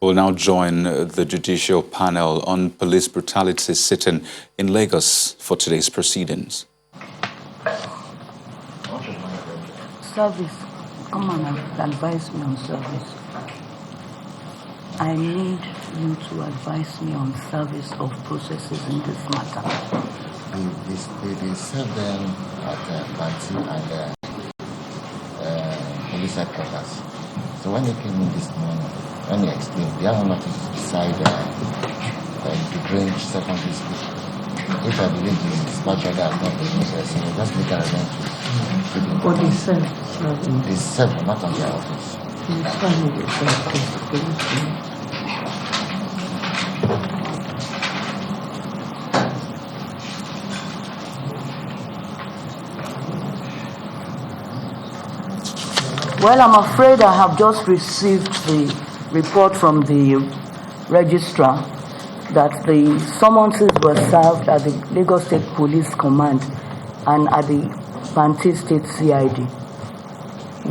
We'll now join the judicial panel on police brutality sitting in Lagos for today's proceedings. Service, come and advise me on service. I need you to advise me on service of processes in this matter. They serve them at Banti and police headquarters. So when they came in this morning, when they explained, they are not beside the Grange Secondary School. Which I believe the dispatcher has not been processed, so just make an event to the But they serve. They serve, not on their office. Well, I'm afraid I have just received the report from the registrar that the summonses were served at the Lagos State Police Command and at the Banti State CID,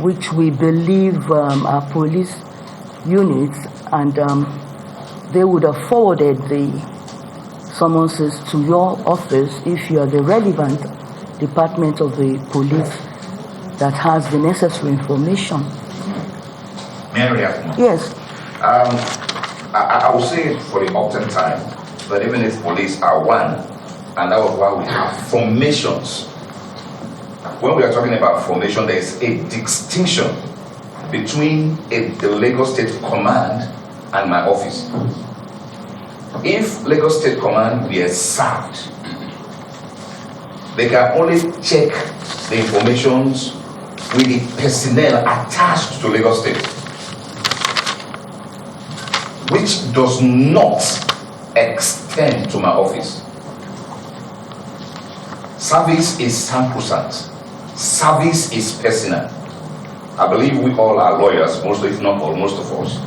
which we believe are police units, and they would have forwarded the summonses to your office if you are the relevant department of the police that has the necessary information. Mary, Yes. I will say it for the often time that even if police are one, and that was why we have formations. When we are talking about formation, there is a distinction between the Lagos State Command and my office. If Lagos State Command were served, they can only check the informations with the personnel attached to Lagos State, which does not extend to my office. Service is sacrosanct. Service is personal. I believe we all are lawyers, most if not all, most of us.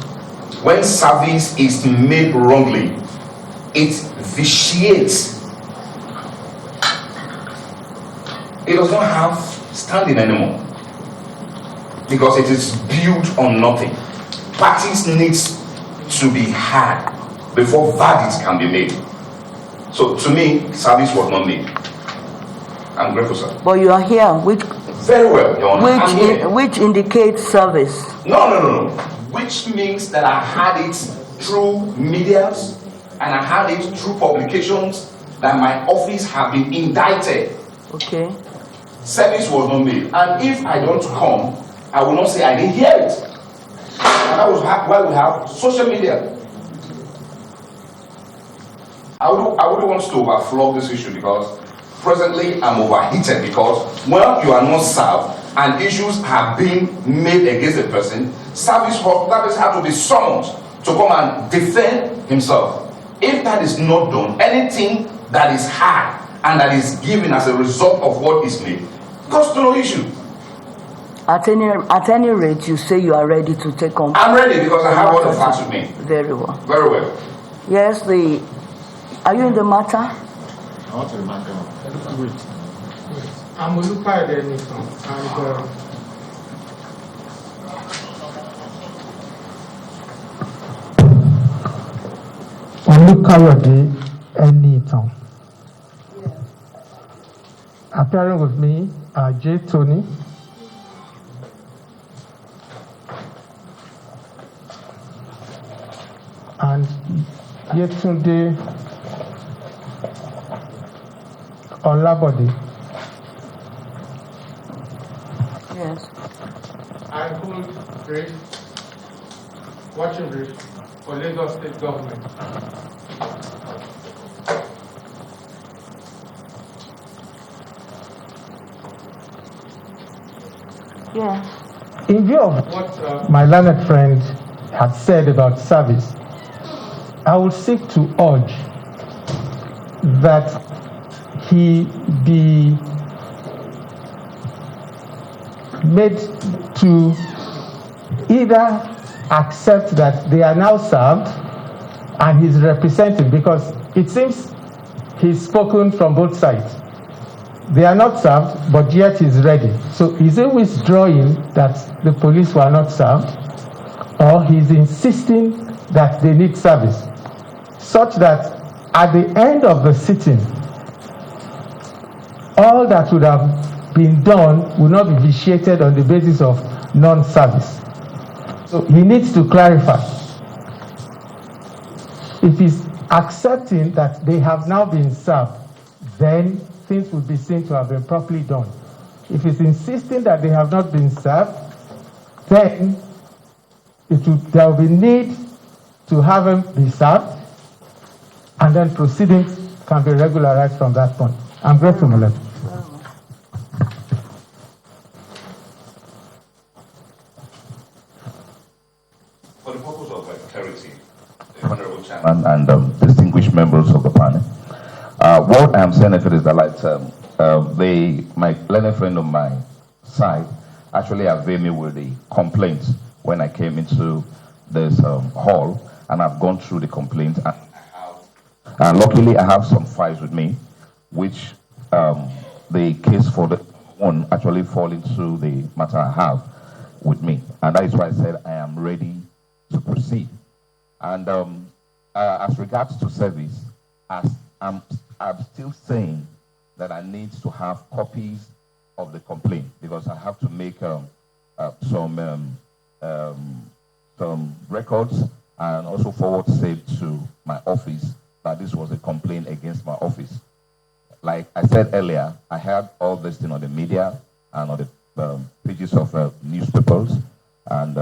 When service is made wrongly, it vitiates. It does not have standing anymore because it is built on nothing. Parties need to be heard before verdicts can be made. So to me, service was not made. I'm grateful, sir. But you are here, which very well, Your Honor. which indicates service. No. Which means that I had it through medias and I had it through publications that my office have been indicted. Okay. Service was not made. And if I don't come, I will not say I didn't hear it. And that was why we have social media. I wouldn't want to overflow this issue because presently I'm overheated because when you are not served and issues have been made against a person, service have to be summoned to come and defend himself. If that is not done, anything that is had and that is given as a result of what is made goes to no issue. At any rate, you say you are ready to take on. I'm ready because I have all the facts with me. Very well. Very well. Yes, are you in the matter? I want to remind them. I'm Olukayode Enitan, and Olukayode Enitan. Appearing with me are J. Tony, and Yetunde Olabode. Yes. I hold brief, watching brief for Lagos State government. Yeah. In view of what my learned friend had said about service, I would seek to urge that he be made to either accept that they are now served and he's representing, because it seems he's spoken from both sides. They are not served, but yet he's ready. So is he withdrawing that the police were not served, or he's insisting that they need service, such that at the end of the sitting, all that would have been done would not be vitiated on the basis of non-service. So he needs to clarify. If he's accepting that they have now been served, then things would be seen to have been properly done. If he's insisting that they have not been served, then there will be need to have them be served, and then proceedings can be regularized from that point. I'm grateful, Malek. For the purpose of clarity, the Honorable Chairman and distinguished members of the panel, what I'm saying is that my learned friend on my side actually availed me with the complaint when I came into this hall, and I've gone through the complaint, and luckily I have some files with me, which the case for the one actually fall into the matter I have with me, and that is why I said I am ready to proceed. And as regards to service, I'm still saying that I need to have copies of the complaint, because I have to make some records and also forward saved to my office that this was a complaint against my office. Like I said earlier, I had all this thing on the media and on the pages of newspapers, and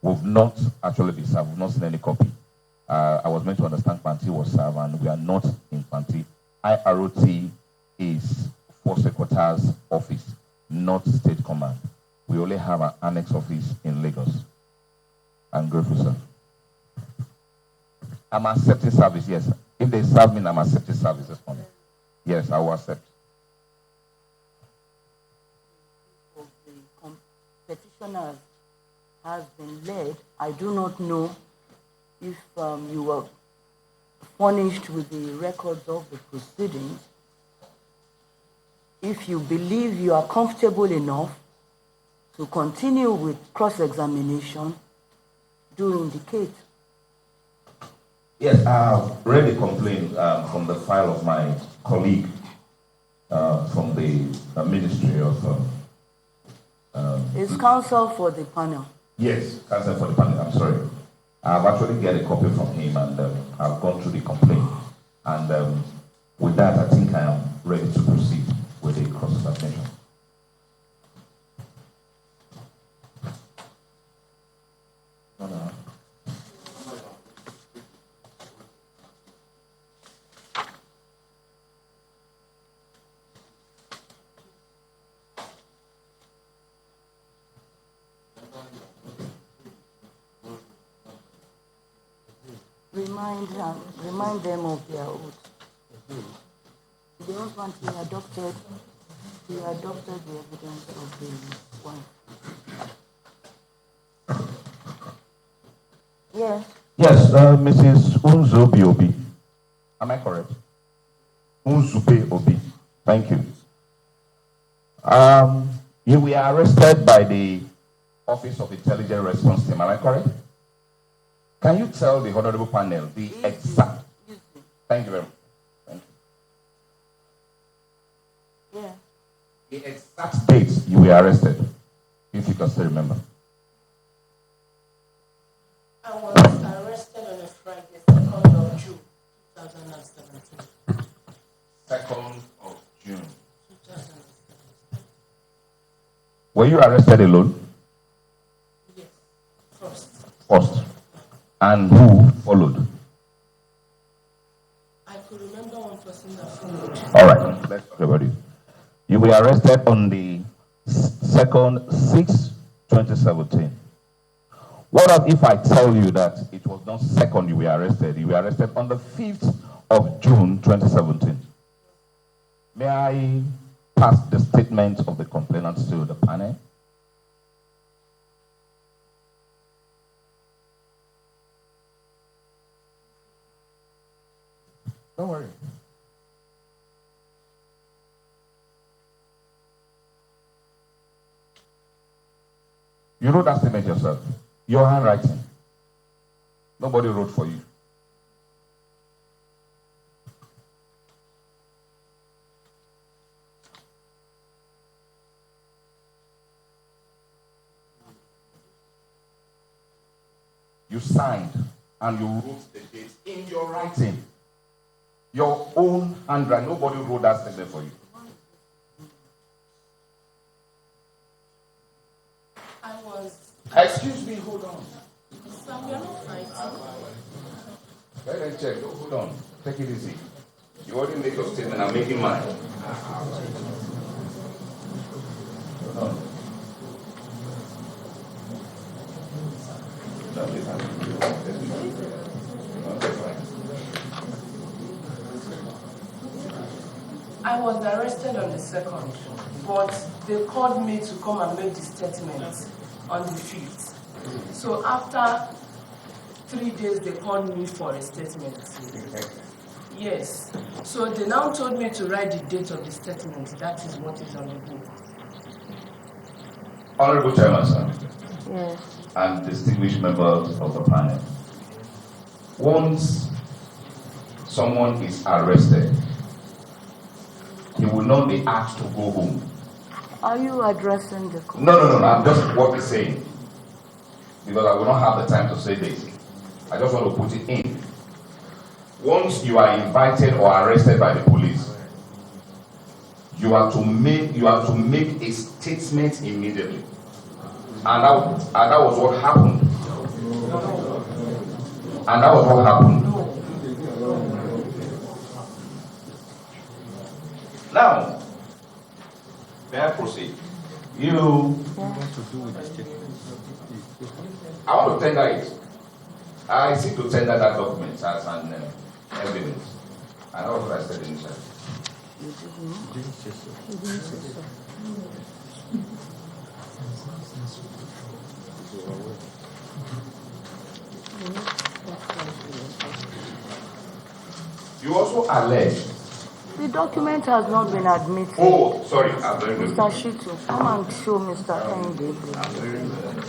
we've not actually been served. We've not seen any copy. I was meant to understand Panti was served, and we are not in Panti. IROT is Force Secretary's office, not State Command. We only have an annex office in Lagos. I'm grateful, sir. I'm accepting service, yes. If they serve me, I'm accepting services for me. Yes, I will accept. The petitioner has been led. I do not know if you were furnished with the records of the proceedings. If you believe you are comfortable enough to continue with cross-examination, do indicate. Yes, I've read the complaint from the file of my colleague from the Ministry of... Is counsel for the panel? Yes, counsel for the panel, I'm sorry. I've actually got a copy from him, and I've gone through the complaint. And with that, I think I am ready to proceed with the cross-examination. Remind them of their oath. The husband, he adopted the evidence of the wife. Yes. Yes, Mrs. Unzubi Obi. Am I correct? Unzubi Obi. Thank you. You were arrested by the Office of Intelligence Response Team. Am I correct? Can you tell the honorable panel the exact? Thank you very much. Thank you. Yeah. The exact date you were arrested, if you can still remember. I was arrested on a Friday, 2nd of June, 2017. 2nd of June. 2017. Were you arrested alone? Yes, first. First. And who followed? I could remember one person that followed. All right, let's talk about it. You were arrested on the 2nd, 6, 2017. What if I tell you that it was not 2nd you were arrested on the 5th of June 2017? May I pass the statement of the complainant to the panel? Don't worry. You wrote that statement yourself. Your handwriting. Nobody wrote for you. You signed and you wrote the date in your writing. Your own handwriting. Nobody wrote that statement for you. I was. Excuse me, hold on. Sir, we are not fighting. Let me check. Hold on. Take it easy. You already made your statement. I'm making mine. Hold on. I was arrested on the 2nd, but they called me to come and make the statement on the 5th. So after 3 days, they called me for a statement. Yes. So they now told me to write the date of the statement. That is what is on the book. Honorable Chairman, sir, Yes. and distinguished members of the panel. Once someone is arrested, he will not be asked to go home. Are you addressing the court? No. I'm just what he's saying. Because I will not have the time to say this. I just want to put it in. Once you are invited or arrested by the police, you are to make a statement immediately. And that was what happened. And that was what happened. Now, may I proceed? I want to tender it. I seek to tender that document as an evidence. And that was what I said initially. You also allege. The document has not been admitted. Oh, sorry, I'm very good. Mr. Shitu, come and show Mr. Kende. I'm very good.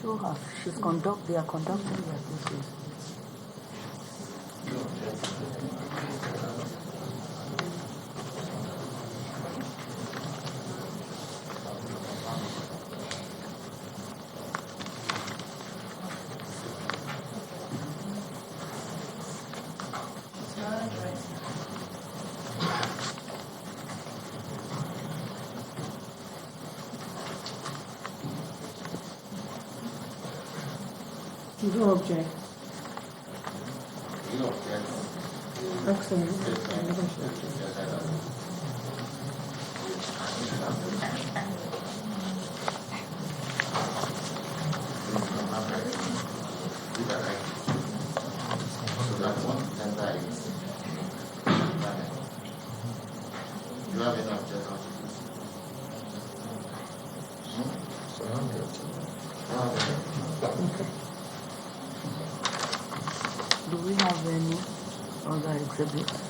Show her. They are conducting their business. You don't object. Excellent. You have any objection? Do we have any other exhibits?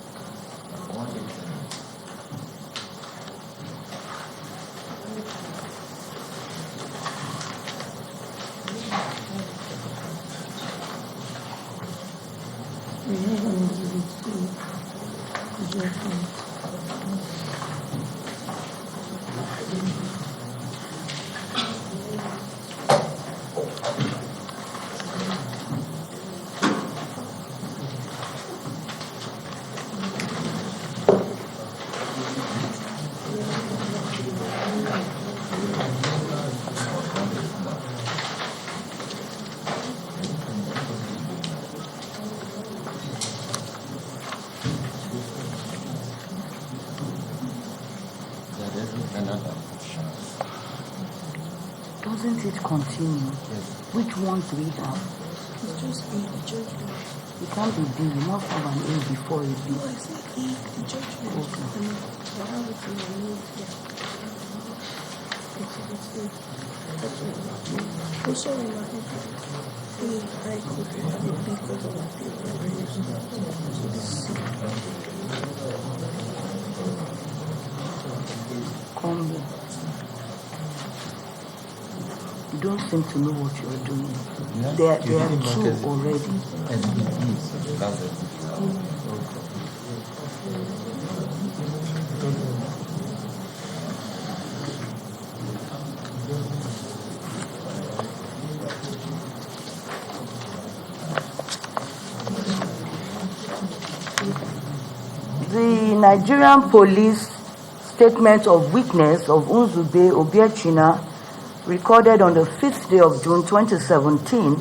Doesn't it continue? Yes. Which ones do we have? It's just A, the judgment. It can't be B. You must have an A before a B. No, I said A, the judgment. Okay. I have it in my notes here. Come here. You don't seem to know what you are doing. Yes, There you are didn't two notice it. already. And it is. That's it. The Nigerian police statement of witness of Nzube Obiechina, recorded on the 5th day of June 2017,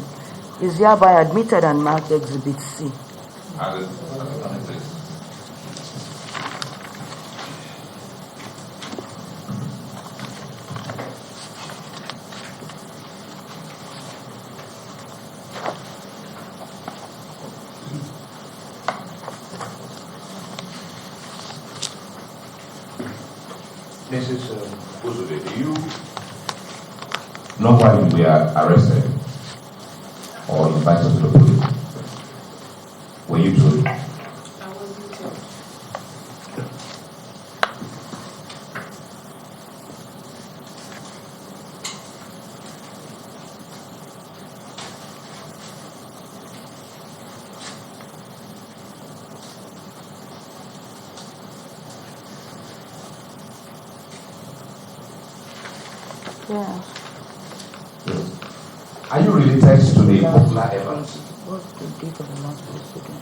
is hereby admitted and marked Exhibit C. Mrs. Uzube, do you know why you were arrested or invited to the police? Were you told? I wasn't told. Yeah. Are you related to the popular Evans? What's the date of the last proceeding?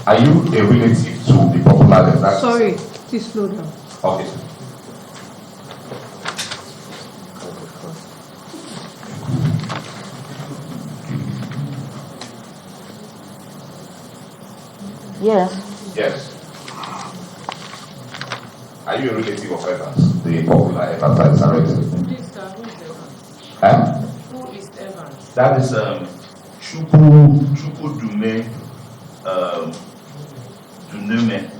Are you a relative to the popular Evans? Sorry, please slow down. Okay, sir. Yes. Yes. Are you a relative of Evans? The popular Evans that is arrested? Please, sir, who is Evans? Who is Evans? That is Chukwu Dunume.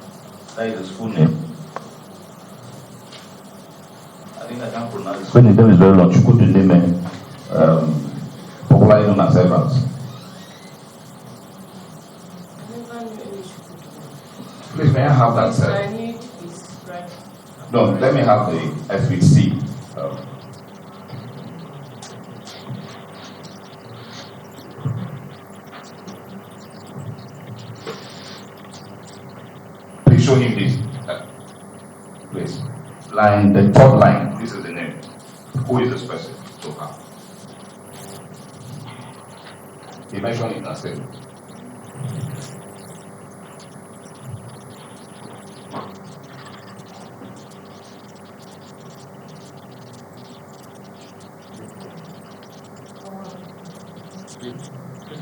That is his full name. I think I can pronounce it. When the name is very long, Chukwu Dunume, popularly known as Evans. I never knew any Chukwu. Please, may I have that, Please, sir? I need his right. No, let me have the FVC. Please show him this. Please. Line, the third line. This is the name. Who is this person? So far. He mentioned it and said.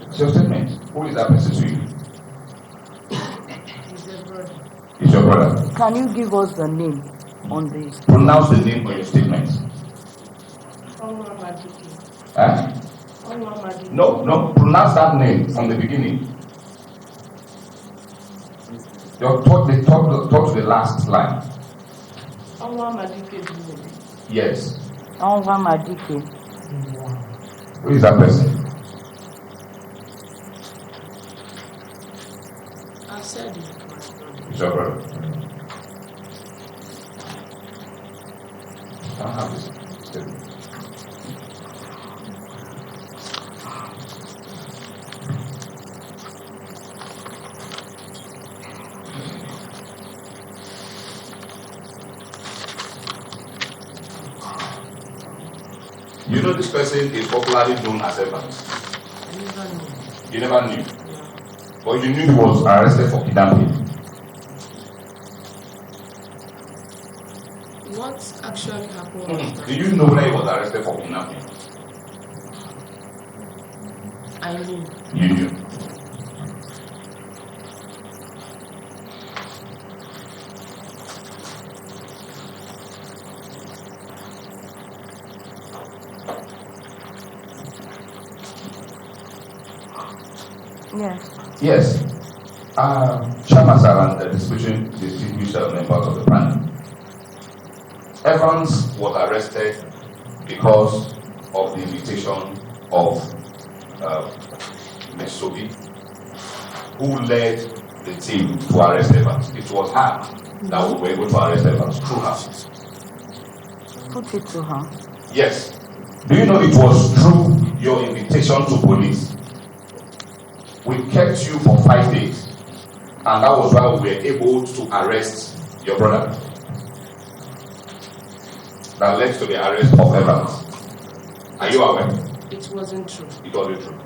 It's your statement. Who is that person to you? He's a brother. It's your brother. Can you give us the name on the... Pronounce the name on your statement. Onwamadike. Huh? Onwamadike. No, pronounce that name from the beginning. Talk to the last line. Onwamadike Junior. Yes. Onwamadike. Who is that person? I said it, my brother. It's your brother. I don't have this statement. You know this person is popularly known as Evans. I never knew. You never knew. Yeah. But you knew he was arrested for kidnapping. What actually happened was that Do you know whether he was arrested for kidnapping? I knew. You knew. Yes. Yes. Chairman sir and the distinguished members of the panel. Evans was arrested because of the invitation of Ms. Sobi, who led the team to arrest Evans. It was her that we were able to arrest Evans, through her. Put it to her. Yes. Do you know it was through your invitation to police? We kept you for 5 days, and that was why we were able to arrest your brother. That led to the arrest of Evans. Are you aware? It wasn't true. It wasn't true.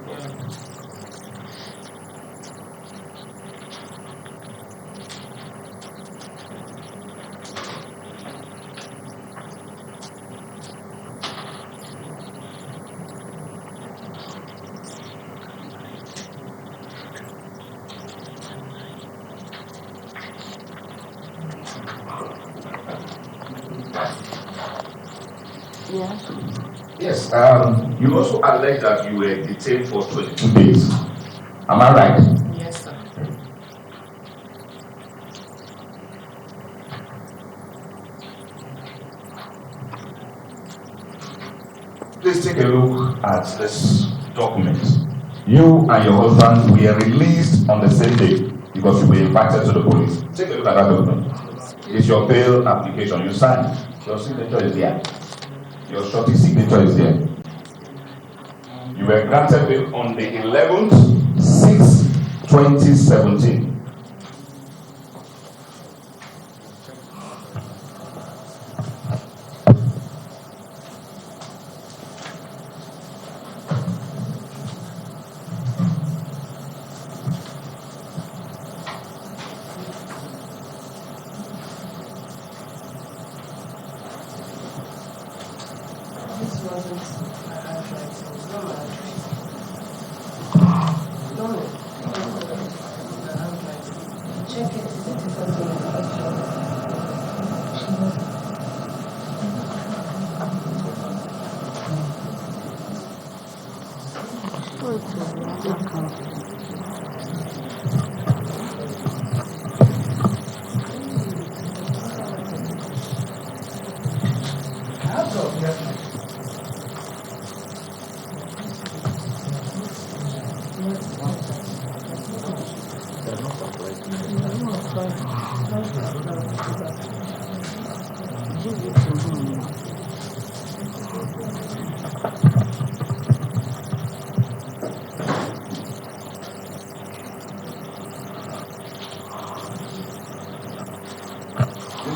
Yes. Yes. You also alleged that you were detained for 22 days. Am I right? Yes, sir. Please take a look at this document. You and your husband were released on the same day because you were invited to the police. Take a look at that document. It's your bail application. You signed. Your signature is there. Your shorty signature is there. You were granted bail on the 11th, 6, 2017. This wasn't my handwriting. It was not my handwriting. No, it wasn't my handwriting. Check it. Is it something in the picture? Show it to the other country. Give it to him.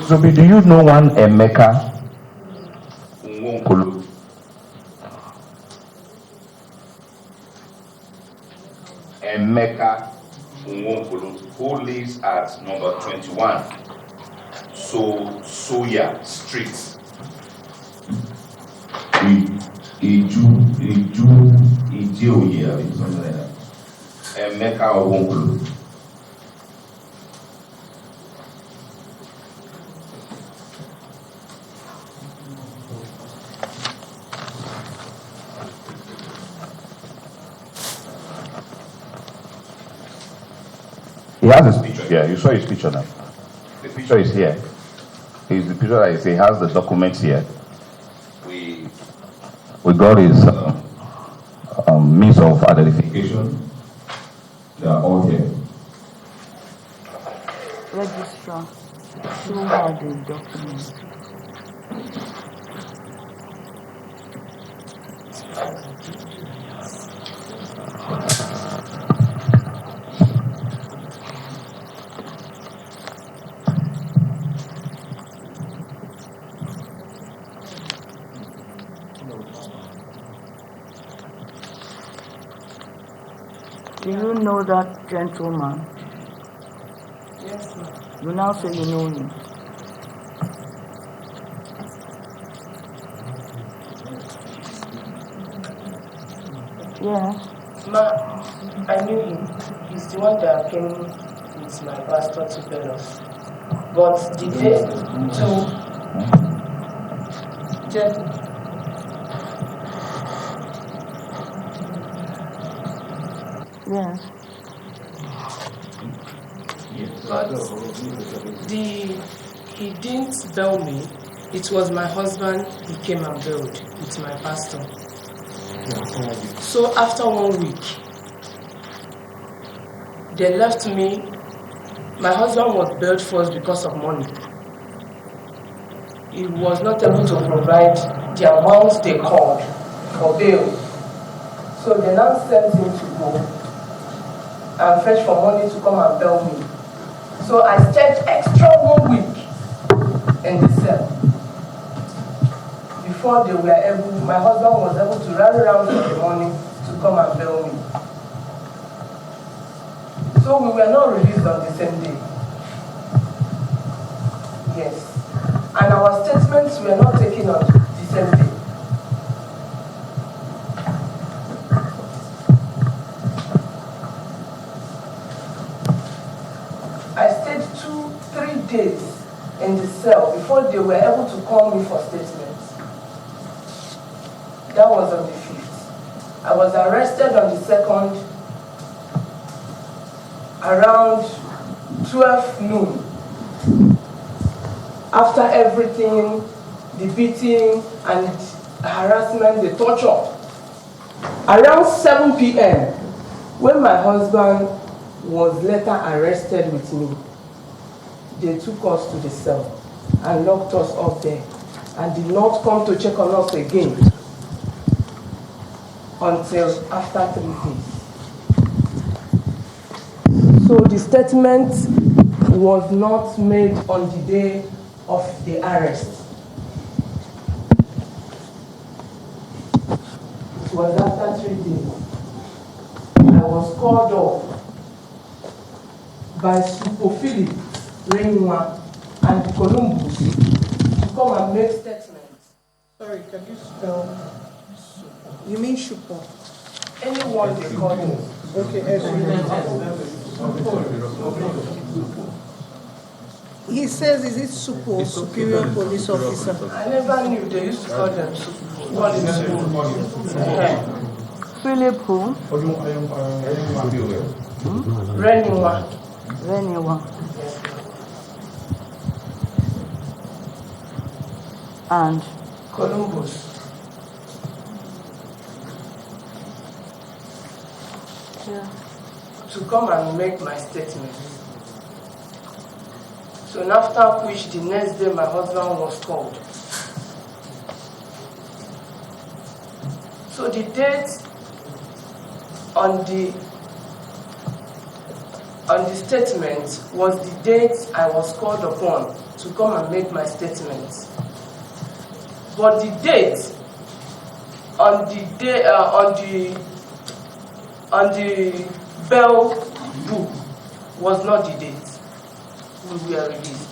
So, do you know one Emeka Nwonkolo? Emeka Nwonkolo, who lives at number 21 Soya Street. Ijeoye, something like that. Emeka Nwonkolo. He has his picture here. You saw his picture now. The picture is here. He's the picture that is, he has the documents here. We got his means of identification. They are all here. Registrar. Show her the document. Do you know that gentleman? Yes, ma'am. You now say you know him. Yes. Ma, I knew him. He's the one that came with my pastor to Belos. But the day Yes. but he didn't bail me It was my husband, he came and bailed with my pastor. So after 1 week, they left me. My husband was bailed first because of money. He was not able to provide the amount they called for bail. So they now sent him to go and fetch for money to come and bail me. So I stayed extra 1 week in the cell before they were able, my husband was able to run around for the money to come and bail me. So we were not released on the same day. Yes. And our statements were not taken on the same day. I stayed 2-3 days in the cell before they were able to call me for statements. That was on the 5th. I was arrested on the 2nd around 12 noon. After everything, the beating and harassment, the torture. Around 7 p.m., when my husband was later arrested with me, they took us to the cell and locked us up there and did not come to check on us again until after 3 days. So the statement was not made on the day of the arrest. It was after 3 days. I was called up by Super Philip, Renwa, and Columbus to come and make statements. Sorry, can you spell? You mean Shupo? Anyone they call me. Okay, he says, is it Supo, Superior Police Officer? I never knew they used to call them Call him Supo. Philip who? Renwa. Renwa. And Columbus. yeah. To come and make my statement. So after which the next day my husband was called. So the date on the statement was the date I was called upon to come and make my statement. But the date on the bail book was not the date we were released.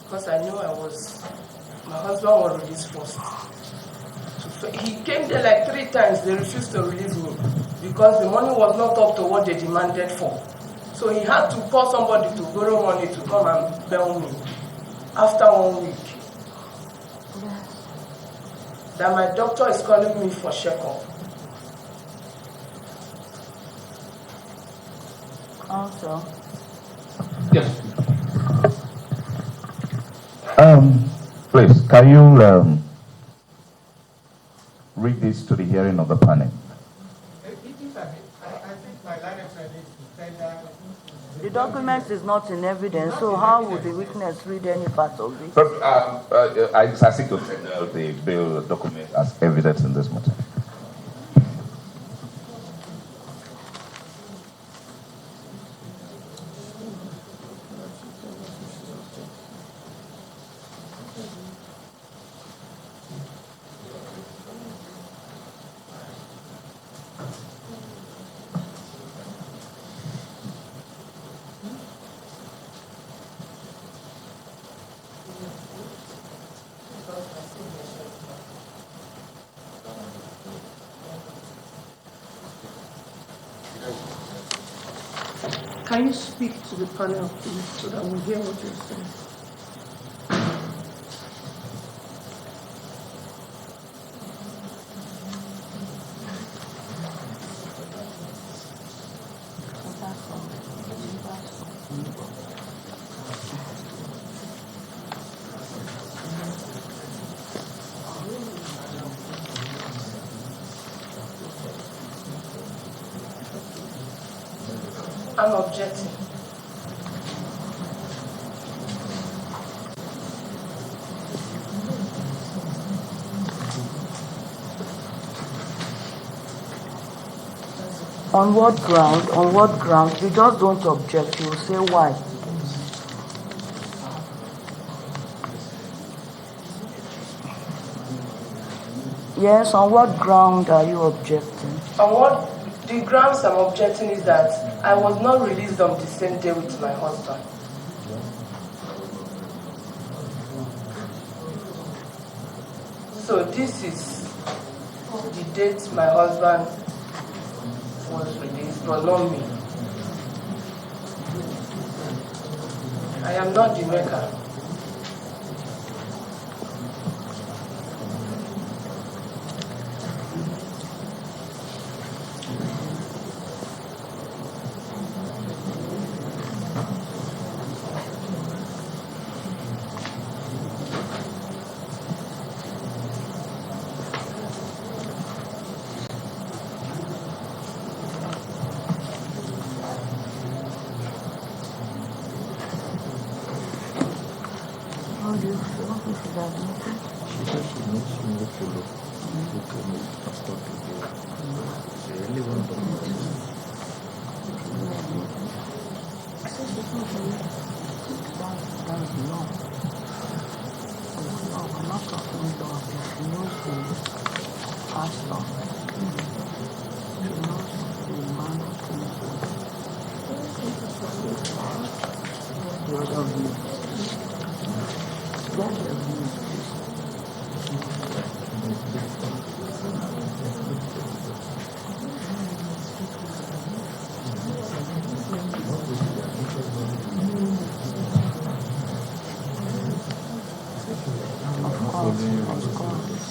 Because I knew my husband was released first. He came there like 3 times, they refused to release me because the money was not up to what they demanded for. So he had to call somebody to borrow money to come and bail me after 1 week. That my doctor is calling me for checkup. Also. Yes. Please, can you read this to the hearing of the panel? I think my line needs to tender. The document is not in evidence, so how would the witness read any part of it? I seek to tender the bail document as evidence in this matter. Can you speak to the panel, please, so that we hear what you're saying? I'm objecting. On what ground? On what ground? You just don't object. You will say why. Yes, on what ground are you objecting? The grounds I'm objecting is that I was not released on the same day with my husband. So this is the date my husband was released, but not me. I am not the maker. How do you feel? You should admit it. She said she knows she will follow. Look at me, pastor today. She really wants to know. That's law. No, we're not talking law. She knows the pastor. She knows the man who thinks the other view. That's the view. Of course.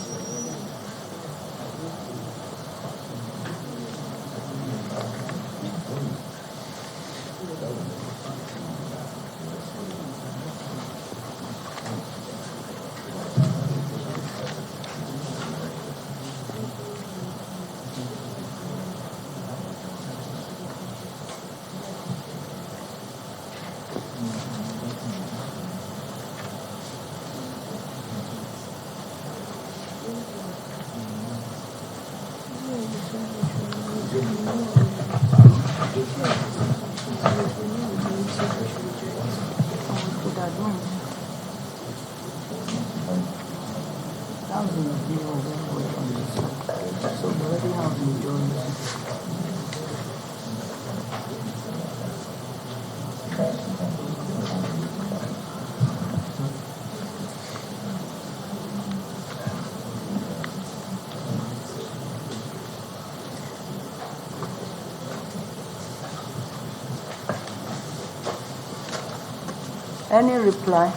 Any reply?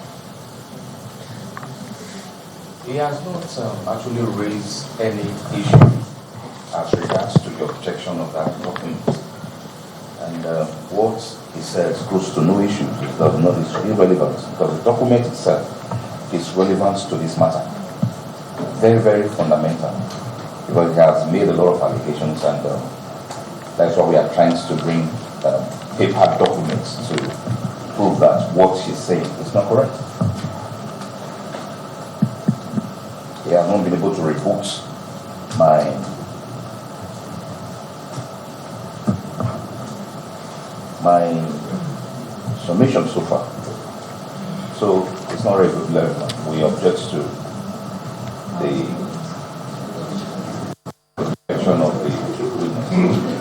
He has not actually raised any issue as regards to the objection of that document. And what he says goes to no issue. It does not, it's irrelevant because the document itself is relevant to this matter. Very, very fundamental because he has made a lot of allegations and that's why we are trying to bring paper documents to prove that what he's saying is not correct. He has not been able to rebut my submission so far. So it's not relevant. We object to the objection of the witness.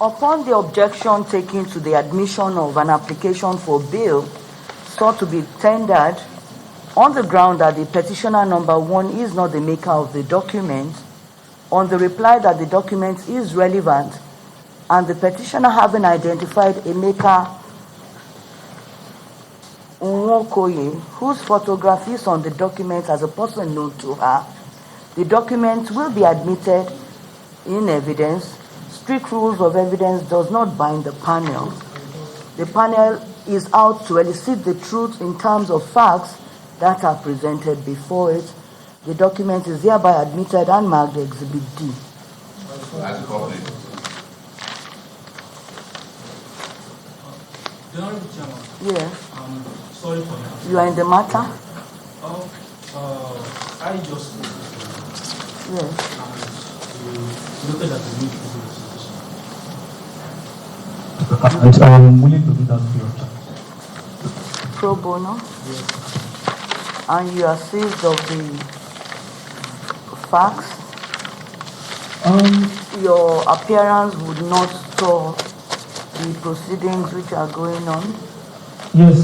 Upon the objection taken to the admission of an application for bail sought to be tendered on the ground that the petitioner number 1 is not the maker of the document, on the reply that the document is relevant, and the petitioner having identified a maker, Nwokoye, whose photograph is on the document as a person known to her, the document will be admitted in evidence. Strict rules of evidence does not bind the panel. The panel is out to elicit the truth in terms of facts that are presented before it. The document is hereby admitted and marked Exhibit D. As a company. The Honorable Chairman, Yeah. sorry for that. You are in the matter? I just Yes. noted that the need to do this. And I'm willing to do that free of charge. Pro bono? Yes. And you are seized of the facts? Your appearance would not stop the proceedings which are going on? Yes,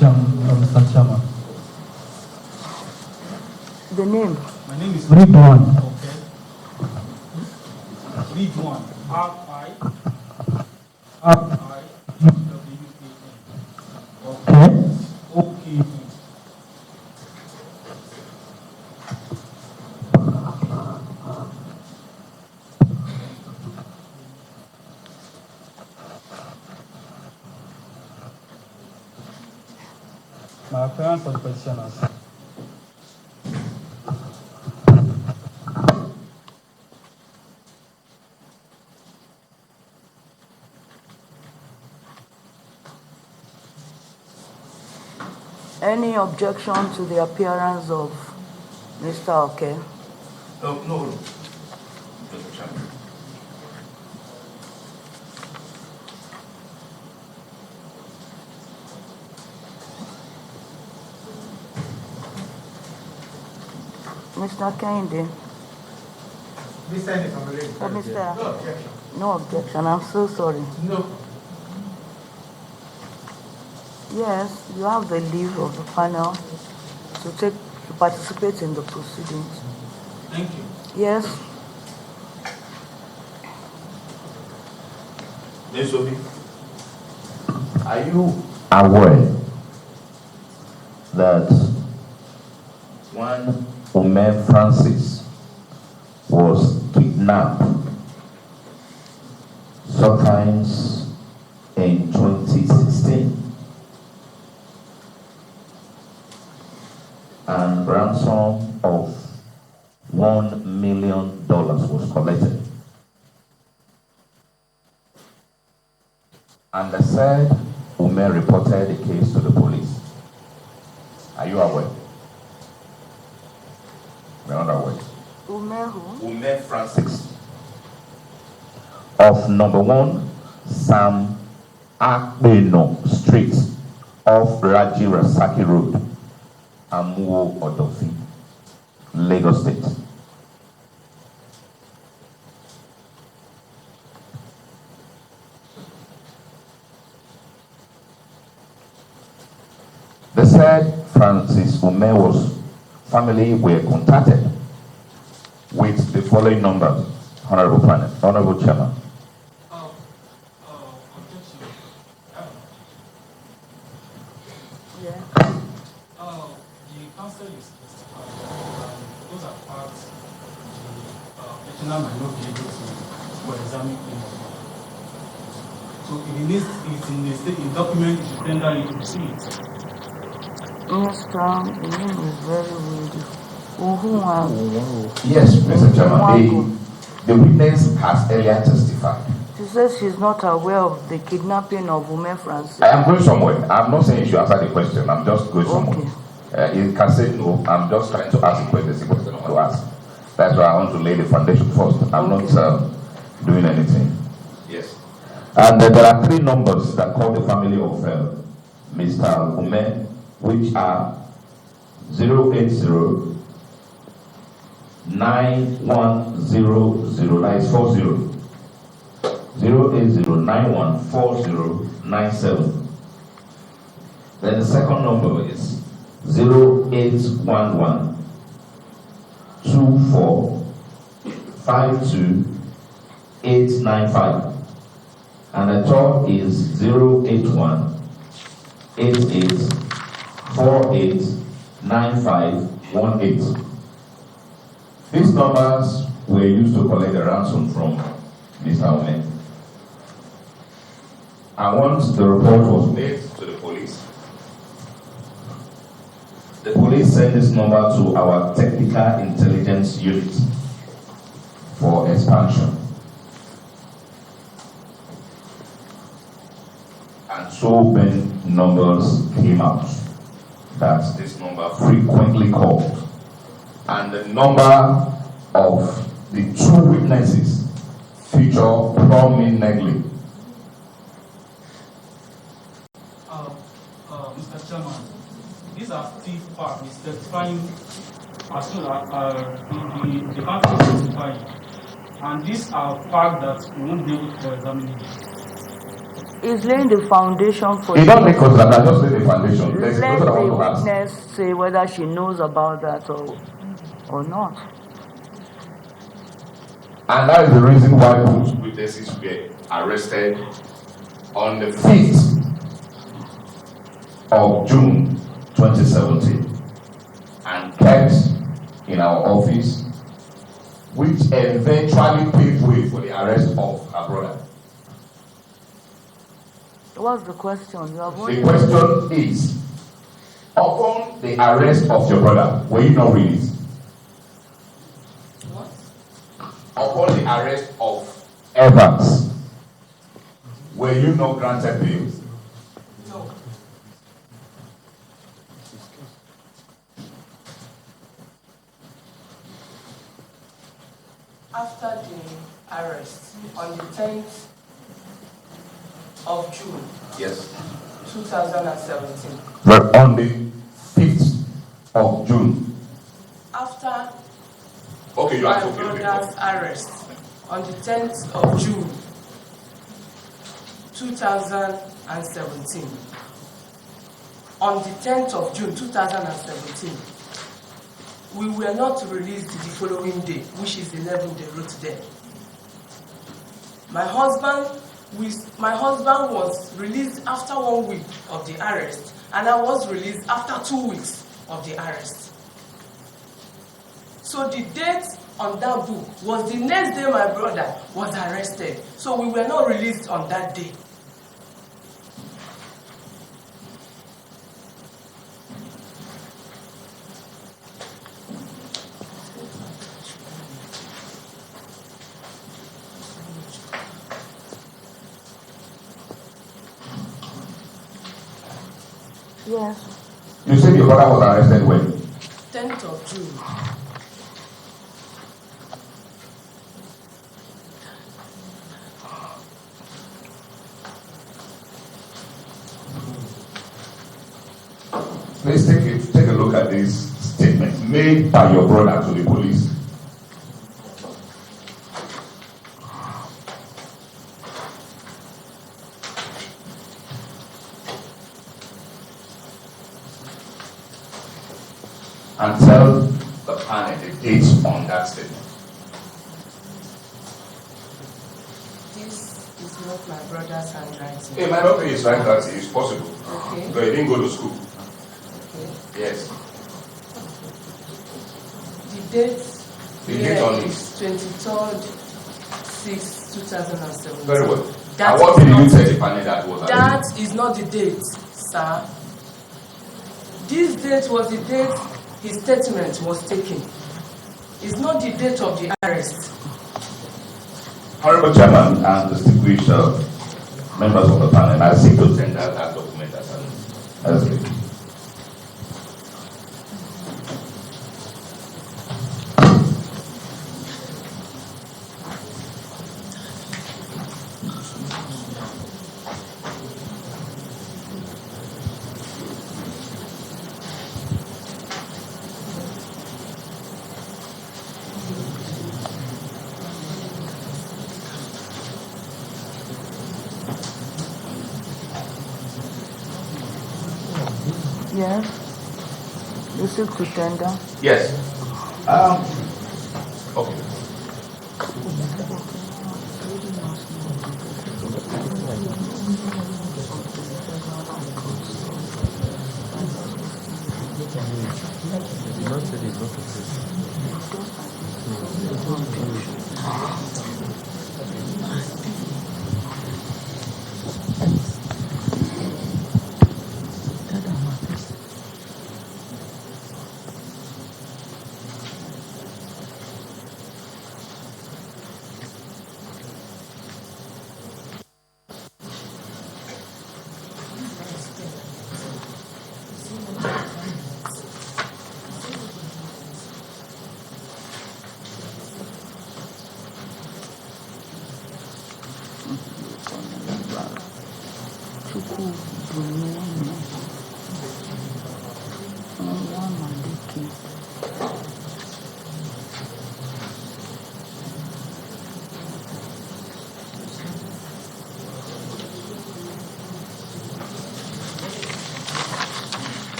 Mr. Chairman. The name? My name is Ridwan. Okay. Ridwan. R-I-W-A-N. Okay. Okay. My appearance for the petitioners. Any objection to the appearance of Mr. Oke? No. Mr. Chairman. Mr. Kehinde? This time is already. Mr. No objection. No objection. I'm so sorry. No. Yes, you have the leave of the panel to participate in the proceedings. Thank you. Yes. Ms. Obi, Are you aware that one Ume Francis was kidnapped sometimes in 2016 and ransom of $1 million was collected? And the said Ume reported the case to the police. Are you aware? We are not aware. Umehu? Ume Francis of number 1 Sam Akbeno Street off Raji Rasaki Road, Amuwo Odofi, Lagos State. They said Francis Ume was family were contacted with the following numbers, Honorable Chairman. Objection. Yeah. The council is those are parts the petitioner might not be able to examine them. So if it needs, it's in the state, in document, it should tender it to see it. Mr. The name is very windy. Uhuwa. Yes, Mr. Chairman. The witness has earlier testified. She says she's not aware of the kidnapping of Ume Francis. I am going somewhere. I'm not saying you should answer the question. I'm just going somewhere. You can say no. I'm just trying to ask a question. It's a question to ask. That's why I want to lay the foundation first. I'm not doing anything. yes. And there are 3 numbers that call the family of Mr. Ume, which are 080 9100, that is 40, 080914097. Then the second number is 0811 2452895. And the third is 081 88489518. These numbers were used to collect the ransom from Mr. Ome. And once the report was made to the police sent this number to our technical intelligence unit for expansion. And so many numbers came out that this number frequently called. And the number of the two witnesses feature prominently. Mr. Chairman, these are still facts. He's testifying as soon as the counsel is testifying. And these are facts that we won't be able to examine. Is laying the foundation for You don't make us that, I just lay the foundation. let the witness say whether she knows about that or not. And that is the reason why both witnesses were arrested on the 5th of June 2017 and kept in our office, which eventually paved way for the arrest of her brother. What's the question? The question is, upon the arrest of your brother, were you not released? What? Upon the arrest of Evans, were you not granted bail? No. After the arrest on the 10th of June, Yes. 2017, But on the 5th of June. after Okay, you my are talking brother's arrest on the 10th of June 2017, on the 10th of June 2017, we were not released the following day, which is 11th, they wrote there. My husband was released after 1 week of the arrest, and I was released after 2 weeks of the arrest. So the date on that book was the next day my brother was arrested. So we were not released on that day. Yes. You said your brother was arrested when? 10th of June. Please take a look at this statement made by your brother to the police. And tell the panel the dates on that statement. This is not my brother's handwriting. It might not be his handwriting, it's possible. Okay. But he didn't go to school. Okay. Yes. The date The here date on is it. 23rd 6, 2017. Very well. That And what is did you not- tell the panel that was arrested? That is not the date, sir. This date was the date his statement was taken. It's not the date of the arrest. Honorable Chairman and distinguished members of the panel, I seek to tender that document as an escape. Yes. You seek to tender. Yes. Okay.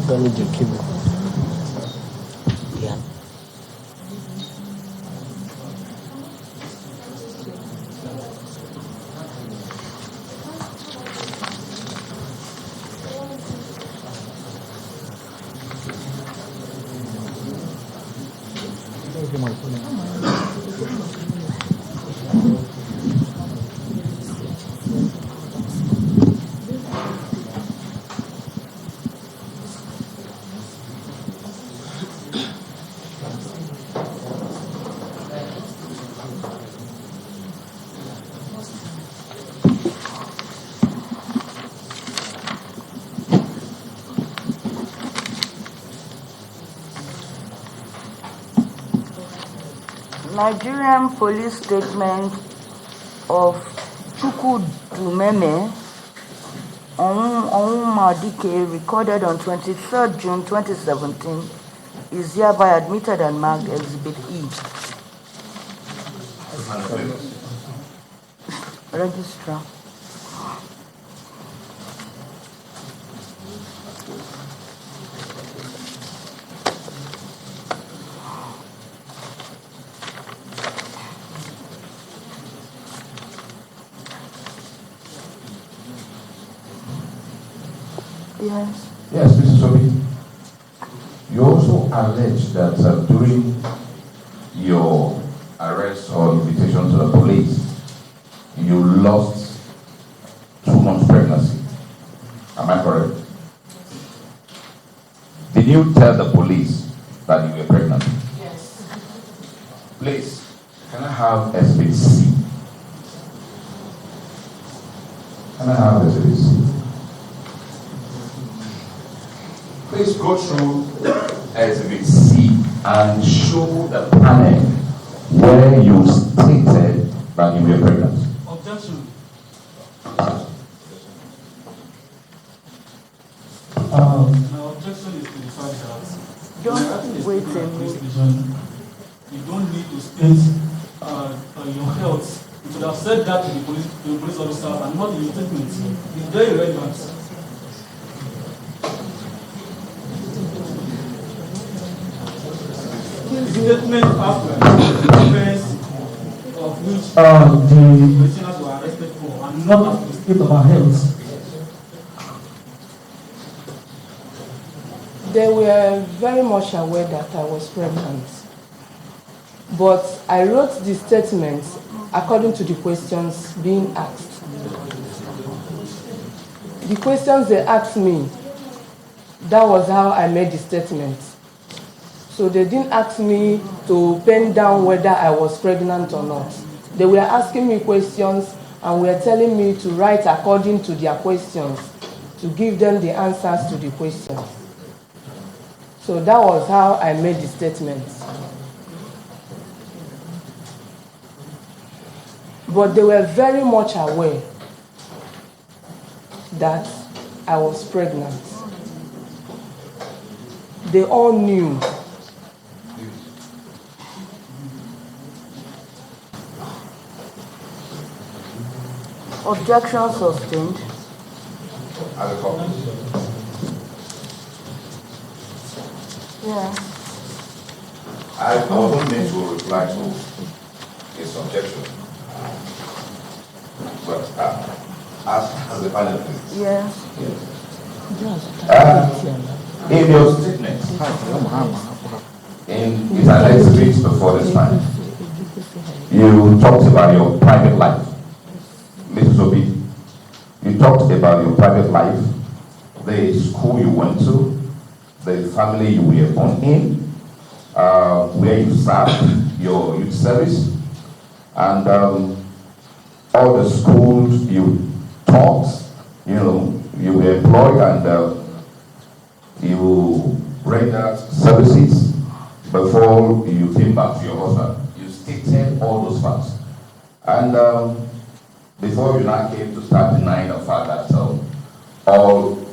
Damage your cable. Yeah. Nigerian police statement of Chukwudumeme Onwumadike, recorded on 23rd June 2017, is hereby admitted and marked Exhibit E. Registrar. Yes. Yes, Mrs. Obi. You also allege that during your arrest or invitation to the police, you lost 2 months pregnancy. Am I correct? Did you tell the police that you were pregnant? Yes. Please, can I have Exhibit C? Can I have Exhibit C? Please go through Exhibit C and show the panel where you stated that you were pregnant. Objection. My objection is to the fact that Don't wait a minute. You don't need to state your health. You should have said that to the police officer and not in your statement. It's very relevant. Statement after the offense of which the petitioners were arrested for, and not as the state of our health. They were very much aware that I was pregnant. But I wrote the statement according to the questions being asked. The questions they asked me, that was how I made the statement. So they didn't ask me to pen down whether I was pregnant or not. They were asking me questions and were telling me to write according to their questions, to give them the answers to the questions. So that was how I made the statement. but they were very much aware that I was pregnant. They all knew. Objection sustained. As a copy. Yeah. I wasn't meant to reply to his objection. But as a panelist. Yeah. In your statement, in his exhibit before this time, you talked about your private life. Mrs. Obi, you talked about your private life, the school you went to, the family you were born in, where you served your youth service, and all the schools you taught, you were employed and you rendered services before you came back to your husband. You stated all those facts. And before you now came to start denying the fact that all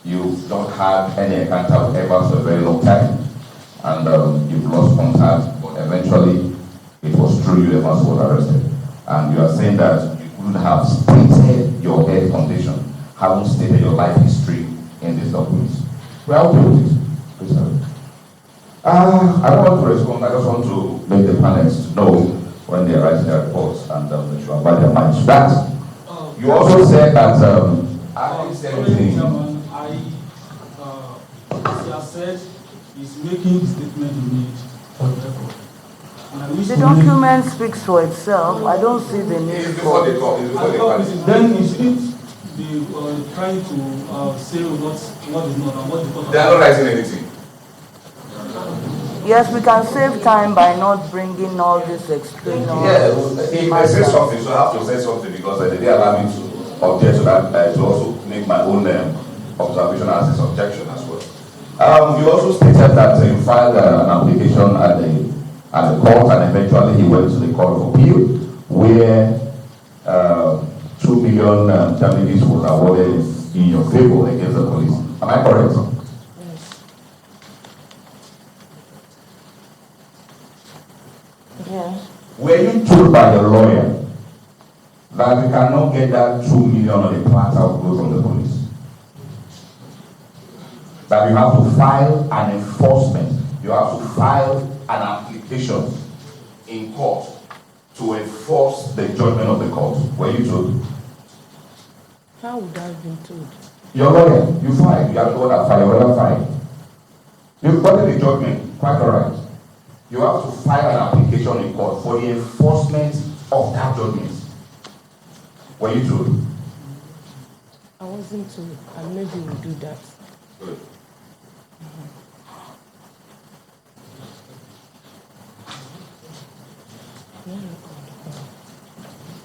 you've not had any encounter with ever for a very long time, and you've lost contact, but eventually it was true you ever was arrested. And you are saying that you couldn't have stated your health condition, haven't stated your life history in these documents. Well, please. I don't want to respond, I just want to make the panelists know when they are writing their reports and they should abide their minds. That you also said that I didn't say anything. As he has said, he's making the statement he made for the record. The document speaks for itself. I don't see the need for it. Then you shouldn't be trying to say what is not and what is not. They are not writing anything. Yes, we can save time by not bringing all this explainers. Yeah, if I say something, so I have to say something because they didn't allow me to object to that, to also make my own observation as his objection as well. You also stated that you filed an application at the court, and eventually he went to the Court of Appeal, where 2 million damages was awarded in your favor against the police. Am I correct? Yeah. Were you told by your lawyer that you cannot get that 2 million on a platter of goods from the police? That you have to file an enforcement, you have to file an application in court to enforce the judgment of the court. Were you told? How would I have been told? Your lawyer, you filed, you have to order file, your lawyer filed. You've gotten the judgment, quite correct. You have to file an application in court for the enforcement of that judgment. Were you told? I wasn't told, and maybe we'll do that. Good.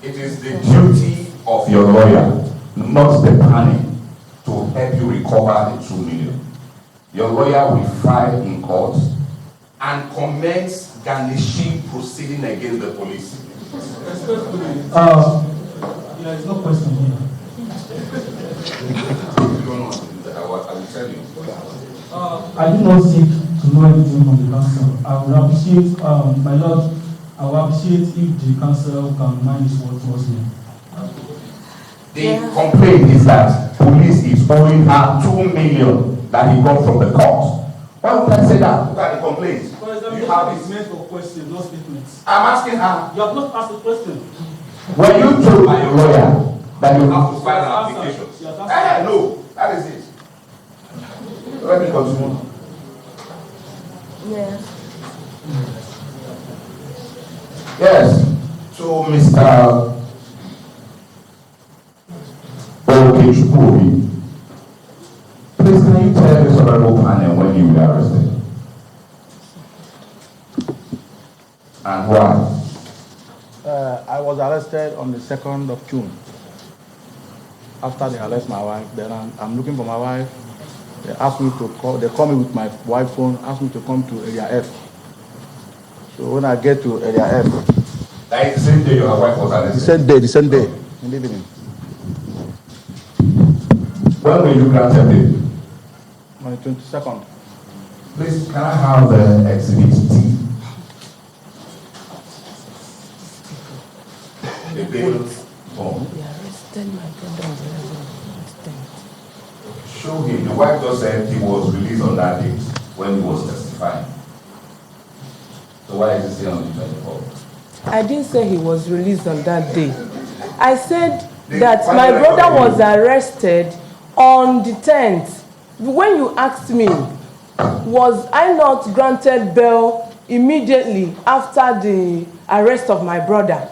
It is the duty of your lawyer, not the panel, to help you recover the 2 million. Your lawyer will file in court and commence garnishing proceeding against the police. Respectfully, there is no question here. I will tell you. I do not seek to know anything from the council. I would appreciate, my lord, I would appreciate if the council can mind his word towards me. The complaint is that police is owing her 2 million that he got from the court. Why would I say that? Look at the complaint. You have is meant for questions, not statements. I'm asking her. You have not asked a question. Were you told by your lawyer that you have to file an application? No, that is it. Let me continue. Yes. Yes, to Mr. Okechukwu, please can you tell this honorable panel when you were arrested? And why? I was arrested on the 2nd of June. After they arrest my wife, then I'm looking for my wife. They asked me to call. They call me with my wife's phone. Asked me to come to Area F. So when I get to Area F, That is the same day your wife was arrested? The same day, in the evening. When were you granted bail? On the 22nd. Please, can I have exhibit T? The bail form. They arrested my brother on the 10th. Show him. The wife just said he was released on that date when he was testifying. So why is he still on the 24th? I didn't say he was released on that day. I said that my brother was arrested on the 10th. When you asked me, was I not granted bail immediately after the arrest of my brother?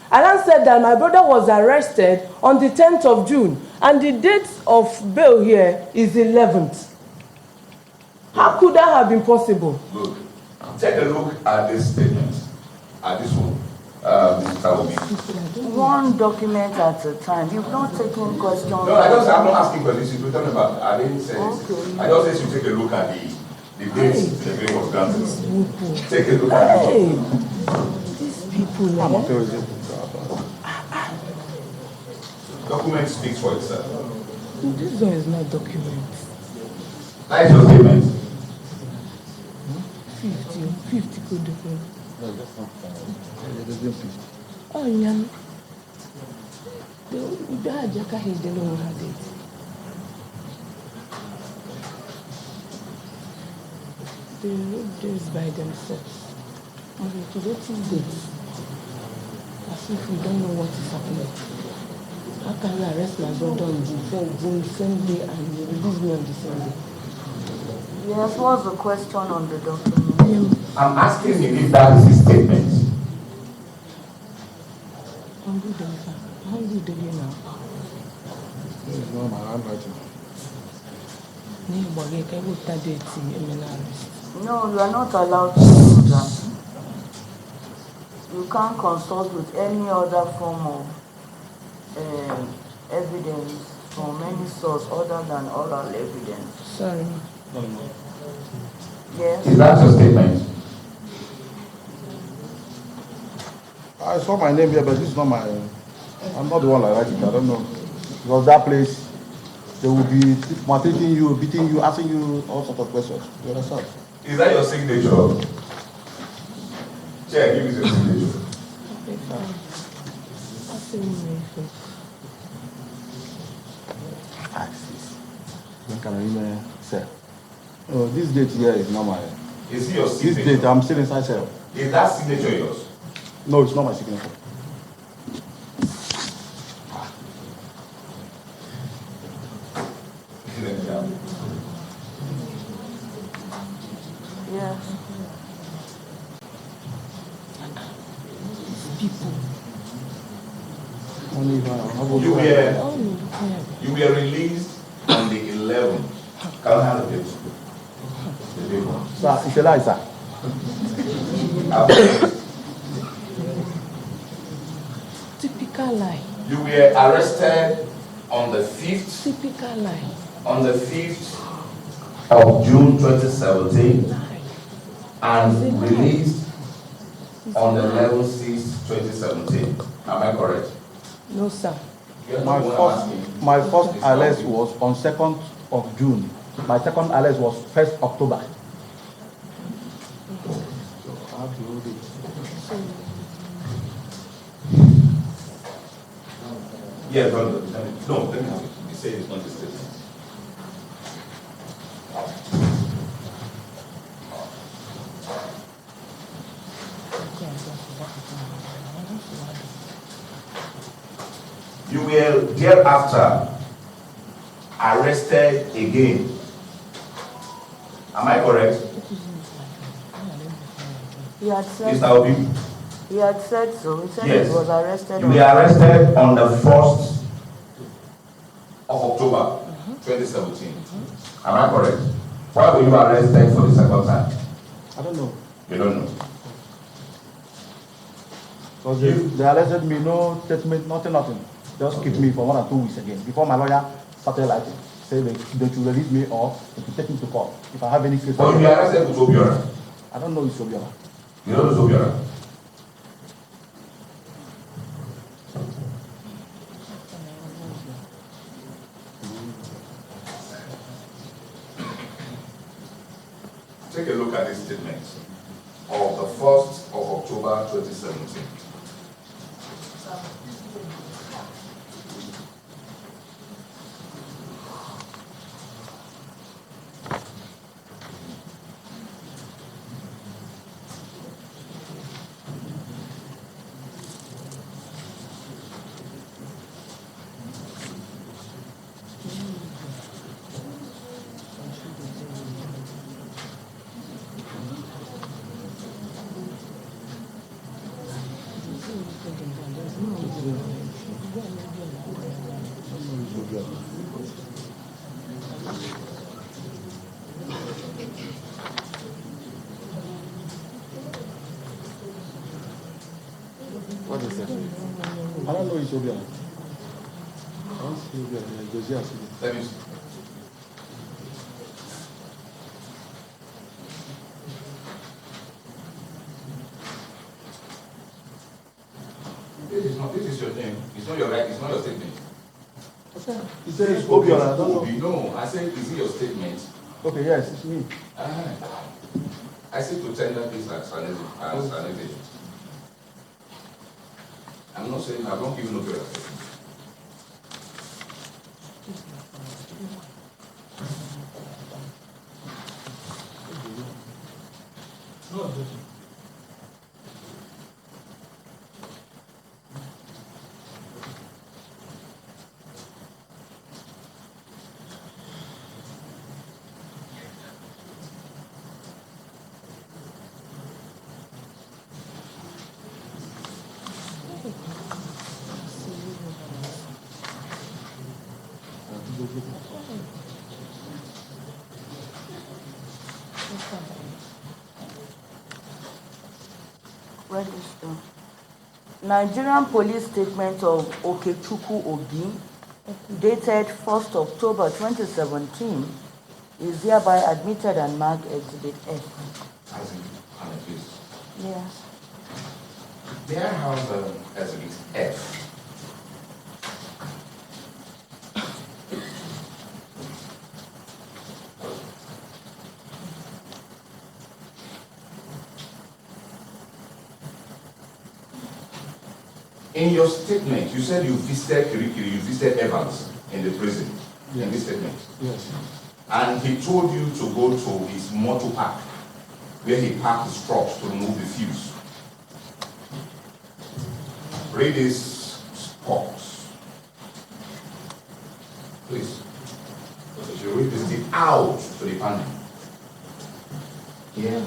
And I said that my brother was arrested on the 10th of June, and the date of bail here is 11th. How could that have been possible? Look, take a look at this statement, at this one. One document at a time. You've not taken questions. No, I'm not asking questions. You're talking about, I didn't say this. I just said you take a look at the dates the bail was granted. Take a look at it. These people, Document speaks for itself. This one is not document. That is your statement. 50 could do. Oh, yeah. The Jacka he didn't know how it. They wrote this by themselves. And to get this, as if we don't know what is happening. How can you arrest my brother on the same day and you release me on the same day? Yes, what's the question on the document? I'm asking him if that is his statement. How do you do it now? This is not my handwriting. No, you are not allowed to do that. You can't consult with any other form of evidence from any source other than oral evidence. Sorry. Yes. Is that your statement? I saw my name here, but this is not my. I'm not the one that write it. I don't know. Because that place, they will be maltreating you, beating you, asking you all sorts of questions. You understand? Is that your signature? Check, give me your signature. When can I email cell? Oh, this date here is not my. Is it your signature? This date, I'm still inside cell. Is that signature yours? No, it's not my signature. Yes. People. You were released on the 11th. Can I have the date? Sir, it's a lie, sir. Typical lie. You were arrested on the 5th. Typical lie. On the 5th of June 2017 and released on the 11/6/2017. Am I correct? No, sir. My first arrest was on 2nd of June. My second arrest was 1st October. So I have to hold it. Yeah, no, let me have it. You say it's not the statement. You were thereafter arrested again. Am I correct? He had said Mr. Obi? He had said so. He said Yes. he was arrested. You were arrested on the 1st of October 2017. Am I correct? Why were you arrested for the second time? I don't know. You don't know. Because they arrested me, no statement, nothing. Just keep me for 1 or 2 weeks again. Before my lawyer started writing, say they should release me or they should take me to court. If I have any case. But you were arrested with Obiora. I don't know it's Obiora. You don't know Obiora? take a look at this statement of the 1st of October 2017. What is that? I don't know Ethiopia. I don't see Ethiopia. Let me see. This is your name. It's not your right, it's not your statement. Okay. He said it's Obiola, I don't know. No, I said, is it your statement? Okay, yes, it's me. I said to tender this as an agent. I'm not saying, I don't give you no credit. No objection. Register. Nigerian police statement of Okechukwu Obi, dated 1st October 2017, is hereby admitted and marked Exhibit F. As in, please. Yes. May I have Exhibit F? In your statement, you said you visited Kirikiri, you visited Evans in the prison, yes. In this statement. Yes. And he told you to go to his motor park, where he parked his trucks to remove the fuse. Read this box. Please. You read this thing out to the panel. Yeah.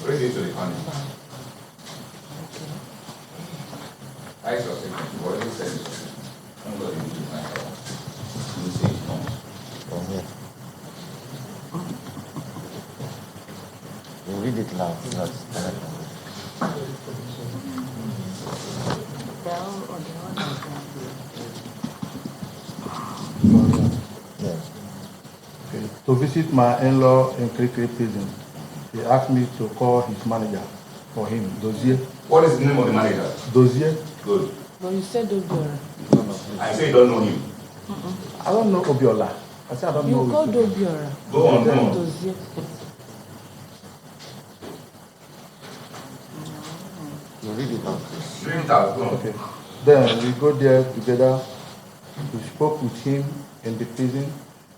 Read it to the panel. I saw it. What did it say? I'm going to do my help. You say it no. From here. You read it loud. That's correct. Yes. Okay. To visit my in-law in Kirikiri prison, he asked me to call his manager for him, Dozier. What is the name of the manager? Dozier. Good. But you said Obiola. I say you don't know him. I don't know Obiola. I said I don't know. You called Obiola. Go on, go on. Dozier. You read it out. Read it out, go on. Okay. Then we go there together. We spoke with him in the prison.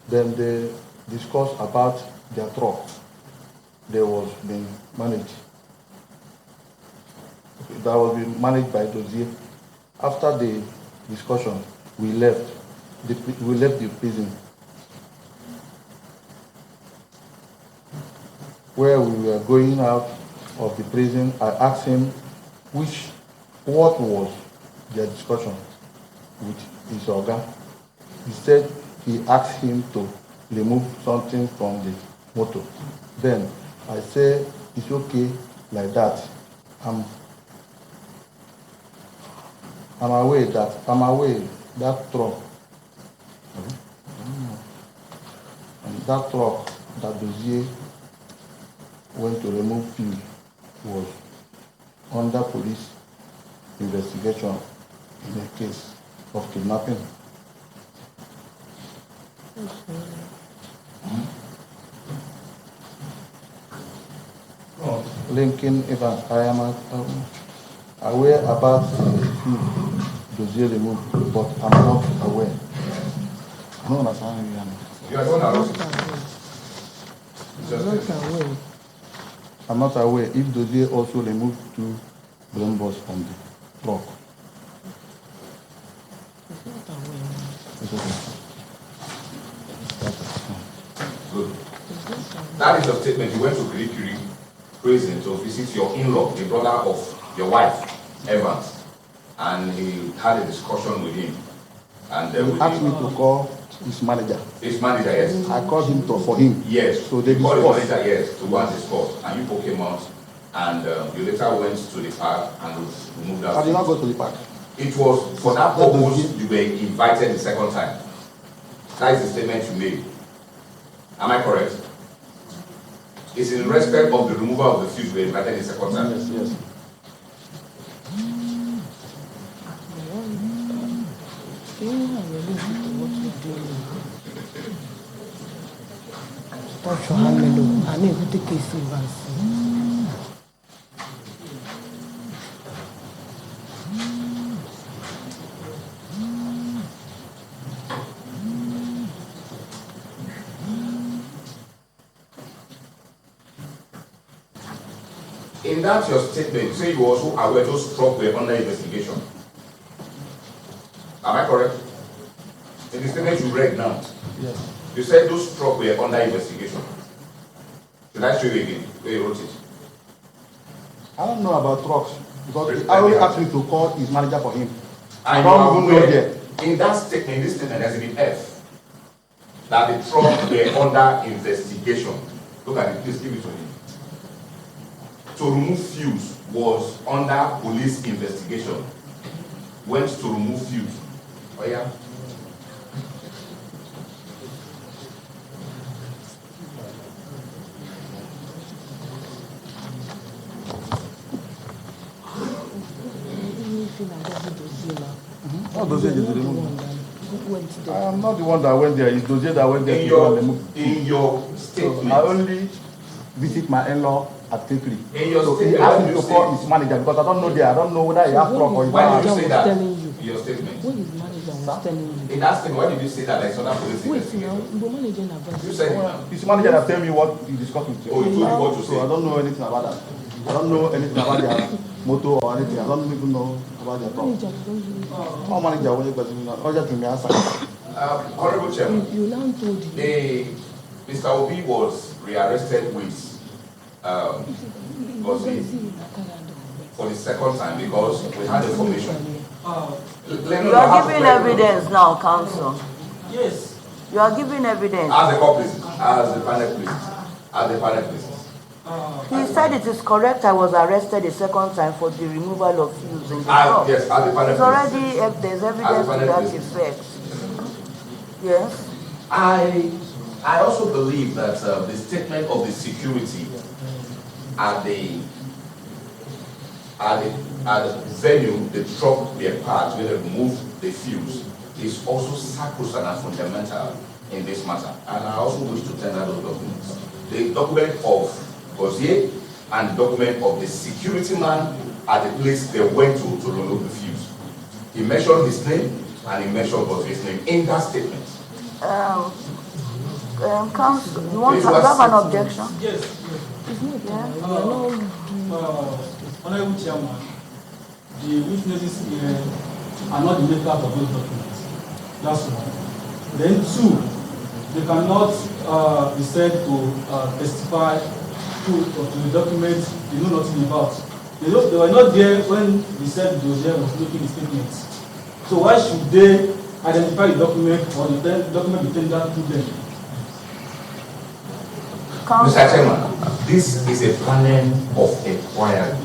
Then they discussed about their truck. They was being managed. That was being managed by Dozier. After the discussion, we left. We left the prison. Where we were going out of the prison, I asked him what was their discussion with his organ. He said he asked him to remove something from the motor. Then I say it's okay like that. I'm aware that truck, and that truck that Dozier went to remove fuel was under police investigation in a case of kidnapping. Lincoln Evans, I am aware about the fuel Dozier removed, but I'm not aware. I don't understand you. You are the one that wrote it. I'm not aware if Dozier also removed 2 Brembos from the truck. It's okay. Good. That is your statement. You went to Kirikiri prison to visit your in-law, the brother of your wife, Evans, and he had a discussion with him. And He asked me to call his manager. His manager, yes. I called him for him. Yes. So they called discussed. his manager, yes, to go and discuss. And you both came out, and you later went to the park and removed that. I did not go to the park. It was for that purpose you were invited the second time. That is the statement you made. Am I correct? It's in respect of the removal of the fuse you were invited the second time. Yes, yes. In that your statement, you say you were also aware those trucks were under investigation. Am I correct? In the statement you read now, Yes. you said those trucks were under investigation. Should I show you again where you wrote it? I don't know about trucks because I only asked me to call his manager for him. And you are aware, in that statement, in this statement, there's an F, that the trucks were under investigation. Look at it, please give it to him. To remove fuse was under police investigation. Went to remove fuse. Oh yeah? How Dozier is removed? I am not the one that went there. It's Dozier that went there. In your statement. So I only visit my in-law at Tekri. In your So he statement, asked what me did to you call say? his manager because I don't know there. I don't know whether he has truck or he Why has. did you say that? You. In your statement. What his manager was telling you? In that statement, why did you say that? Like other police Wait, investigation? now, the manager never. You said it now. His manager that tell me what he discussed with you. Oh, he told you what to So say. I don't know anything about that. I don't know anything about their motor or anything. I don't even know about their truck. Manager don't really. How manager when you question me? Or just me answer. Honorable Chairman, You now told you. Mr. Obi was rearrested with for the second time because we had information. You are giving evidence now, counsel. Yes. You are giving evidence. As the court please, as the panel please, as the panel please. He said it is correct. I was arrested a second time for the removal of fuse in the truck. Yes, as the panel It's already, there's evidence to that please. effect. Yes. I also believe that the statement of the security at the venue, the truck they parked where they removed the fuse, is also sacrosanct and fundamental in this matter. And I also wish to tender those documents. The document of Gosier and the document of the security man at the place they went to remove the fuse. He mentioned his name and he mentioned Gosier's name in that statement. Counsel, you want to have an objection? Yes. Honorable Chairman, the witnesses here are not the makers of those documents. That's one. Then two, they cannot be said to testify to the documents they know nothing about. They were not there when they said Josiah was making the statements. So why should they identify the document or the document be tendered to them? Mr. Chairman, this is a panel of inquiry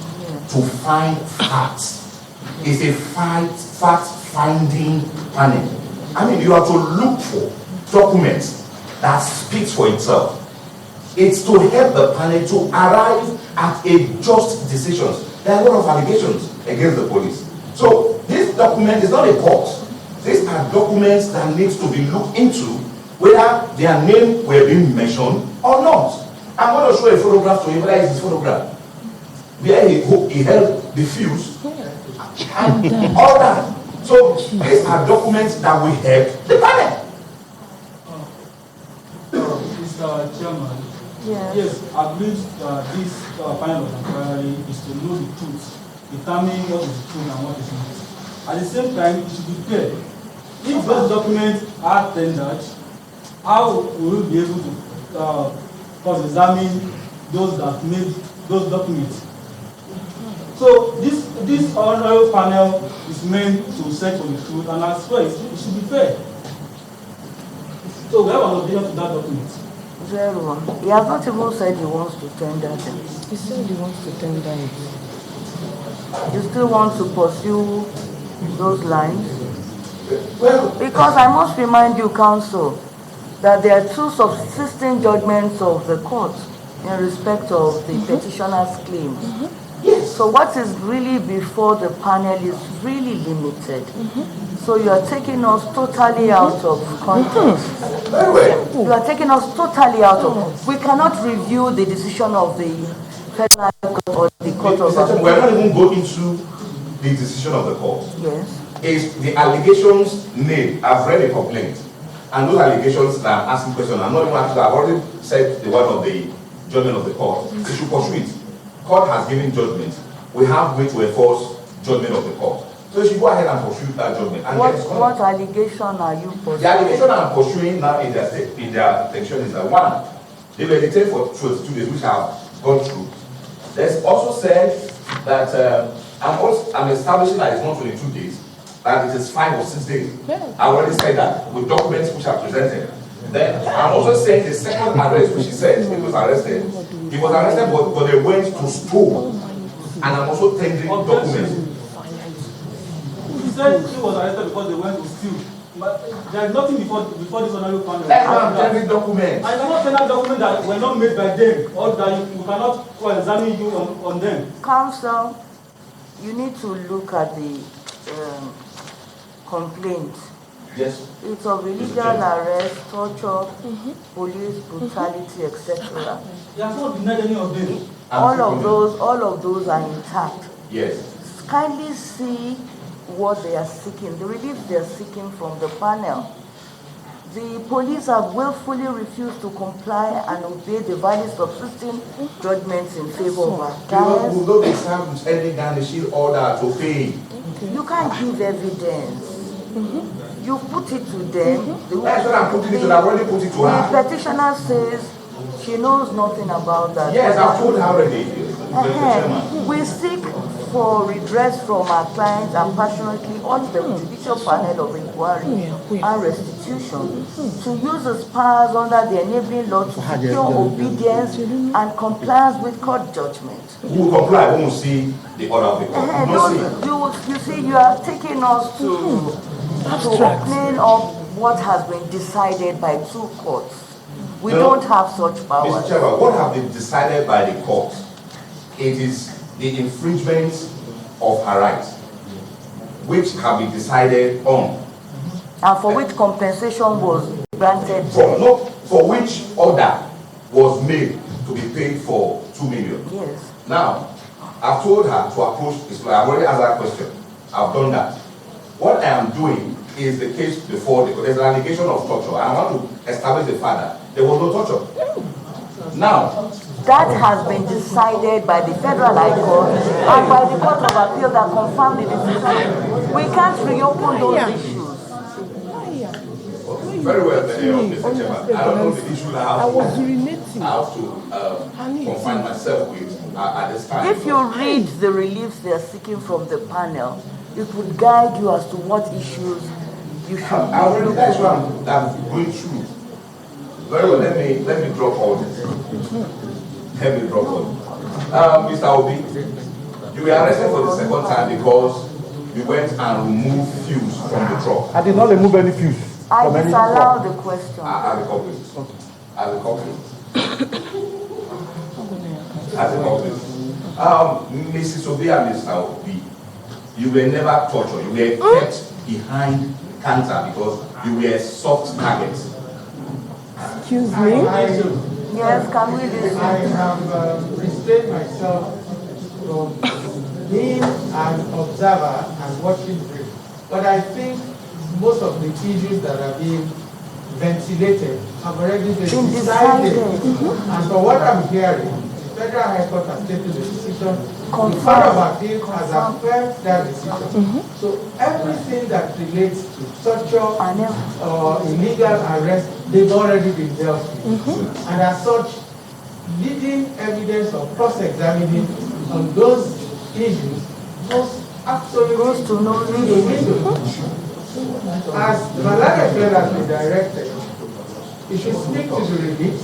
to find facts. It's a fact-finding panel. I mean, you have to look for documents that speaks for itself. It's to help the panel to arrive at a just decision. There are a lot of allegations against the police. So this document is not a court. These are documents that needs to be looked into whether their name were being mentioned or not. I'm going to show a photograph to you, whether it's his photograph. Where he held the fuse and all that. So these are documents that will help the panel. Mr. Chairman, Yes. I believe this panel of inquiry is to know the truth, determine what is true and what is not. At the same time, it should be fair. If those documents are tendered, how will we be able to cross-examine those that made those documents? So this honorable panel is meant to search for the truth, and as well, it should be fair. So we have an objection to that document. Very well. He has not even said he wants to tender them. He said he wants to tender it. You still want to pursue those lines? Because I must remind you, counsel, that there are two subsisting judgments of the court in respect of the petitioner's claim. So what is really before the panel is really limited. So you are taking us totally out of context. You are taking us totally out of. We cannot review the decision of the federal court or the court of appeal. We're not even going into the decision of the court. Yes. Is the allegations made? I've read a complaint, and those allegations that I'm asking questions, I'm not even asking. I've already said the word of the judgment of the court. They should pursue it. Court has given judgment. We have way to enforce judgment of the court. So you should go ahead and pursue that judgment. And What allegation are you pursuing? The allegation I'm pursuing now in their section is that one, they were detained for 22 days, which I've gone through. There's also said that I'm establishing that it's not 22 days, that it is 5 or 6 days. I already said that with documents which are presented. Then I'm also saying the second arrest, which he said he was arrested. He was arrested, but they went to store. And I'm also tendering documents. He said he was arrested because they went to steal. But there is nothing before this honorable panel. That's why I'm tendering documents. I cannot tender documents that were not made by them, or that you cannot examine you on them. Counsel, you need to look at the complaint. Yes. It's of illegal arrest, torture, police brutality, etc. He has not denied any of them. All of those are intact. Yes. Kindly see what they are seeking, the relief they are seeking from the panel. The police have willfully refused to comply and obey the valid subsisting judgments in favor of our clients. You don't have any garnishing order to pay. You can't give evidence. You put it to them. That's what I'm putting it to. I've already put it to her. The petitioner says she knows nothing about that. Yes, I've told her already. We seek for redress from our clients and passionately urge the judicial panel of inquiry and restitution to use its powers under the enabling law to secure obedience and compliance with court judgment. We will comply when we see the order of the court. You see, you are taking us to opening up what has been decided by two courts. We don't have such powers. Mr. Chairman, what have been decided by the court? It is the infringement of her rights, which have been decided on. And for which compensation was granted? For which order was made to be paid for 2 million. Yes. Now, I've told her to approach this lawyer. I've already asked that question. I've done that. What I am doing is the case before the court. There's an allegation of torture. I want to establish the fact that there was no torture. Now, that has been decided by the Federal High Court and by the Court of Appeal that confirmed the decision. We can't reopen those issues. Very well, Mr. Chairman. I don't know the issue that I have to confine myself with at this time. If you read the reliefs they are seeking from the panel, it would guide you as to what issues you should. That's what I'm going through. Very well, let me drop all this. Let me drop all this. Mr. Obi, you were arrested for the second time because you went and removed fuse from the truck. I did not remove any fuse. I disallow the question. I will copy it. I will copy it. I will copy it. Mrs. Obi and Mr. Obi, you were never tortured. You were kept behind counter because you were soft targets. Excuse me? Yes, can we listen? I have restrained myself from being an observer and watching brief. But I think most of the issues that are being ventilated have already been decided. And from what I'm hearing, the Federal High Court has taken the decision. The Court of Appeal has affirmed that decision. So everything that relates to torture or illegal arrest, they've already been dealt with. And as such, leading evidence or cross-examining on those issues goes absolutely to no reason. As Malala has been directed, he should speak to the release.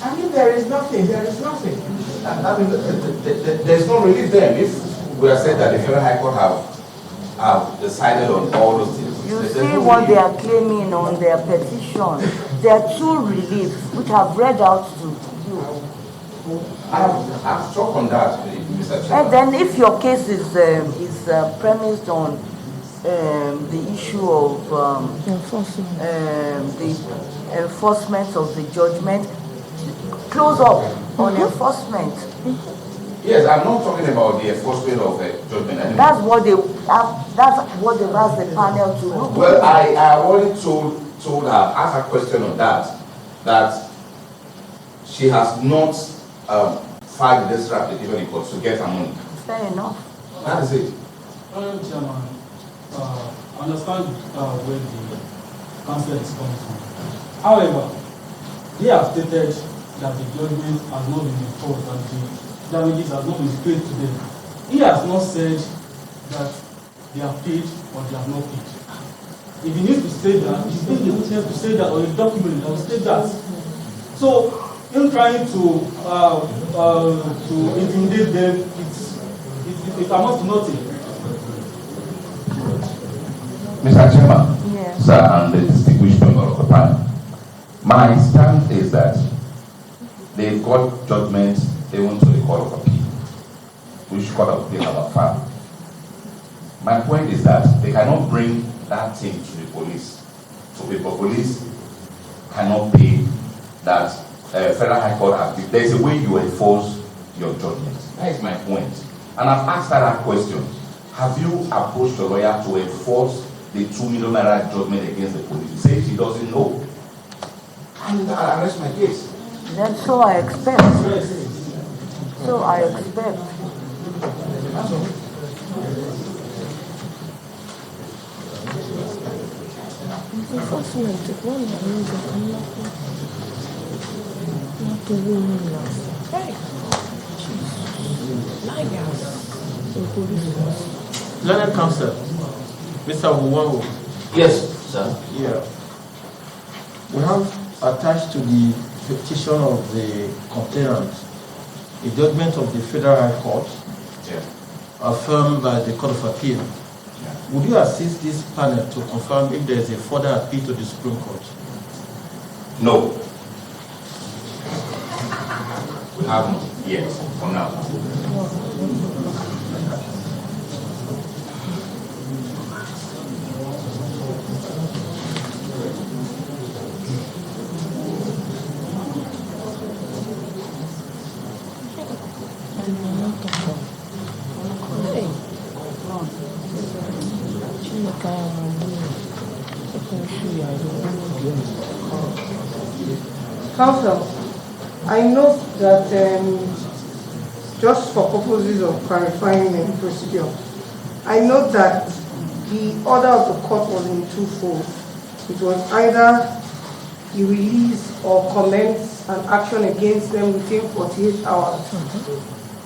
I mean, there is nothing, there is nothing. I mean, there's no relief then. If we are saying that the Federal High Court have decided on all those things. You see what they are claiming on their petition. There are two reliefs which I've read out to you. I've talked on that, Mr. Chairman. And then if your case is premised on the issue of the enforcement of the judgment, close up on enforcement. Yes, I'm not talking about the enforcement of the judgment anymore. That's what they've asked the panel to look. Well, I already told her, asked her question on that she has not filed this application in court to get her money. Fair enough. That is it. Chairman, I understand where the council is coming from. However, they have stated that the judgment has not been enforced and the damages have not been paid to them. He has not said that they have paid or they have not paid. If he needs to say that, he's going to to say that or a document that will state that. So, him trying to intimidate them, it amounts to nothing. Mr. Chairman, yes. Sir, and the distinguished member of the panel, my stand is that they got judgment even to the Court of Appeal, which Court of Appeal have affirmed. My point is that they cannot bring that thing to the police. So the police cannot pay that Federal High Court has. There's a way you enforce your judgment. That is my point. And I've asked her that question. Have you approached a lawyer to enforce the 2 million naira judgment against the police? He says she doesn't know. And I'll arrest my case. Then so I expect. So I expect. Learned Counsel, Mr. Wuwango. Yes, sir. Yeah. We have attached to the petition of the complainant a judgment of the Federal High Court, affirmed by the Court of Appeal. Would you assist this panel to confirm if there is a further appeal to the Supreme Court? No. We haven't yet, for now. Counsel, I note that just for purposes of clarifying the procedure, I note that the order of the court was in twofold. It was either the release or commence an action against them within 48 hours.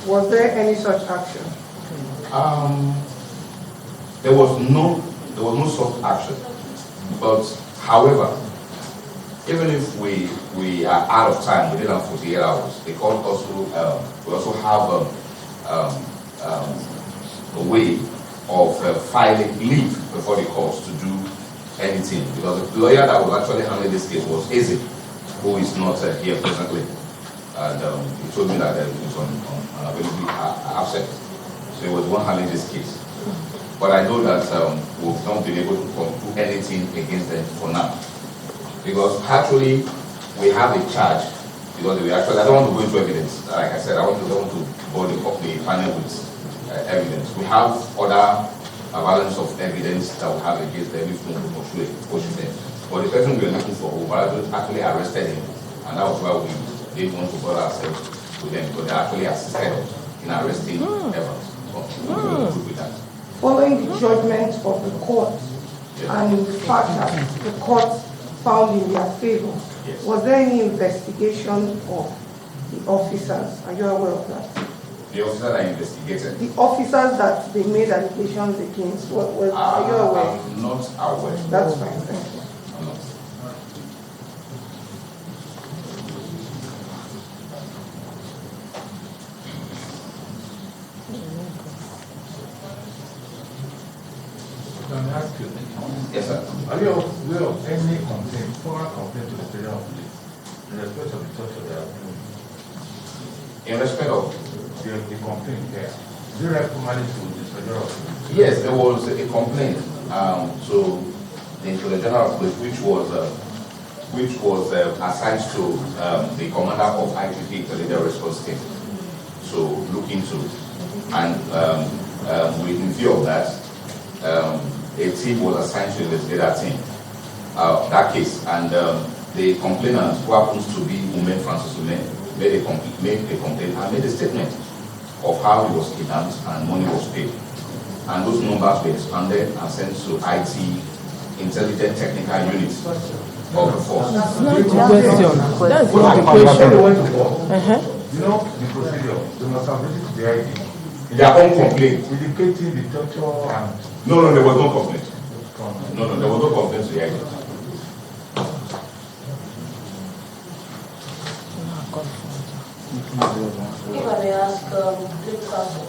Was there any such action? There was no such action. But however, even if we are out of time within our 48 hours, the court also we also have a way of filing leave before the courts to do anything, because the lawyer that was actually handling this case was Eze, who is not here presently, and he told me that he was unavailable, absent, so he was the one handling this case. But I know that we've not been able to do anything against them for now, because actually we have a charge, because we actually, I don't want to go into evidence. Like I said, I don't want to bore the panel with evidence. We have other balance of evidence that we have against them if we want to pursue them. But the person we were looking for, we actually arrested him, and that was why we didn't want to bother ourselves with them, because they actually assisted us in arresting Evans. We were good with that. Following the judgment of the court, and the fact that the court found in their favor, was there any investigation of the officers? Are you aware of that? The officers that investigated? The officers that they made allegations against, are you aware? I'm not aware. That's fine, thank you. I'm not. Can I ask you? Yes, sir. Are you aware of any complaint, formal complaint to the federal police in respect of the torture they are doing? In respect of? The complaint there. Do you recommend it to the federal police? Yes, there was a complaint to the general police, which was assigned to the commander of IGP, the leader response team, to look into. And in view of that, a team was assigned to investigate that case, and the complainant, who happens to be Francis Umen, made a complaint and made a statement of how he was kidnapped and money was paid. And those numbers were expanded and sent to IT, Intelligent Technical Unit of the force. That's not the question. That's not the question. You know the procedure. They must have written to the ID. Their own complaint. Indicating the torture and... No, there was no complaint. No, there was no complaint to the ID. If I may ask, legal counsel,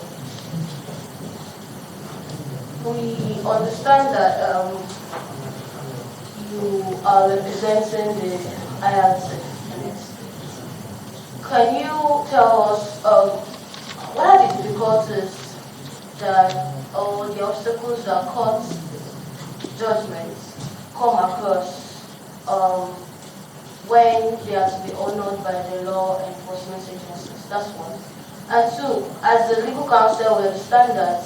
we understand that you are representing the IRC. Can you tell us what are the difficulties that, or the obstacles that court judgments come across when they are to be honored by the law enforcement agencies? That's one. And two, as the legal counsel, we understand that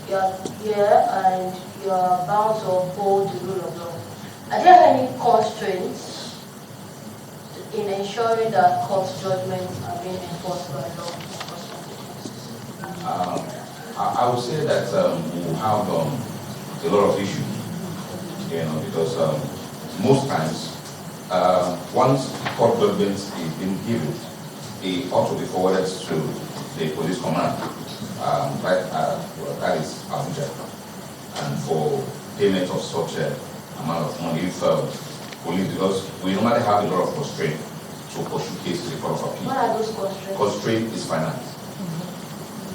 you are here and you are bound to uphold the rule of law. Are there any constraints in ensuring that court judgments are being enforced by law enforcement agencies? I would say that we have a lot of issues, because most times, once court judgment is being given, it ought to be forwarded to the police command, that is Abuja, and for payment of such amount of money, if police, because we normally have a lot of constraint to pursue cases in court of appeal. What are those constraints? Constraint is finance.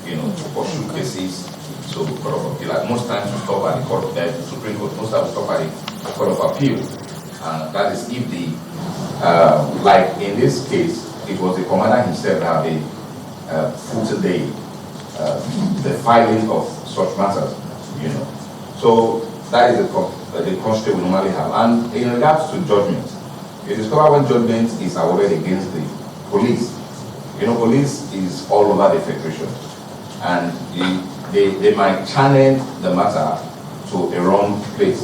To pursue cases to court of appeal. Like most times we stop at the Supreme Court, most times we stop at the court of appeal. And that is if the, like in this case, it was the commander himself that had footed the filing of such matters, So that is the constraint we normally have. And in regards to judgment, you discover when judgment is awarded against the police. Police is all over the federation, and they might channel the matter to a wrong place,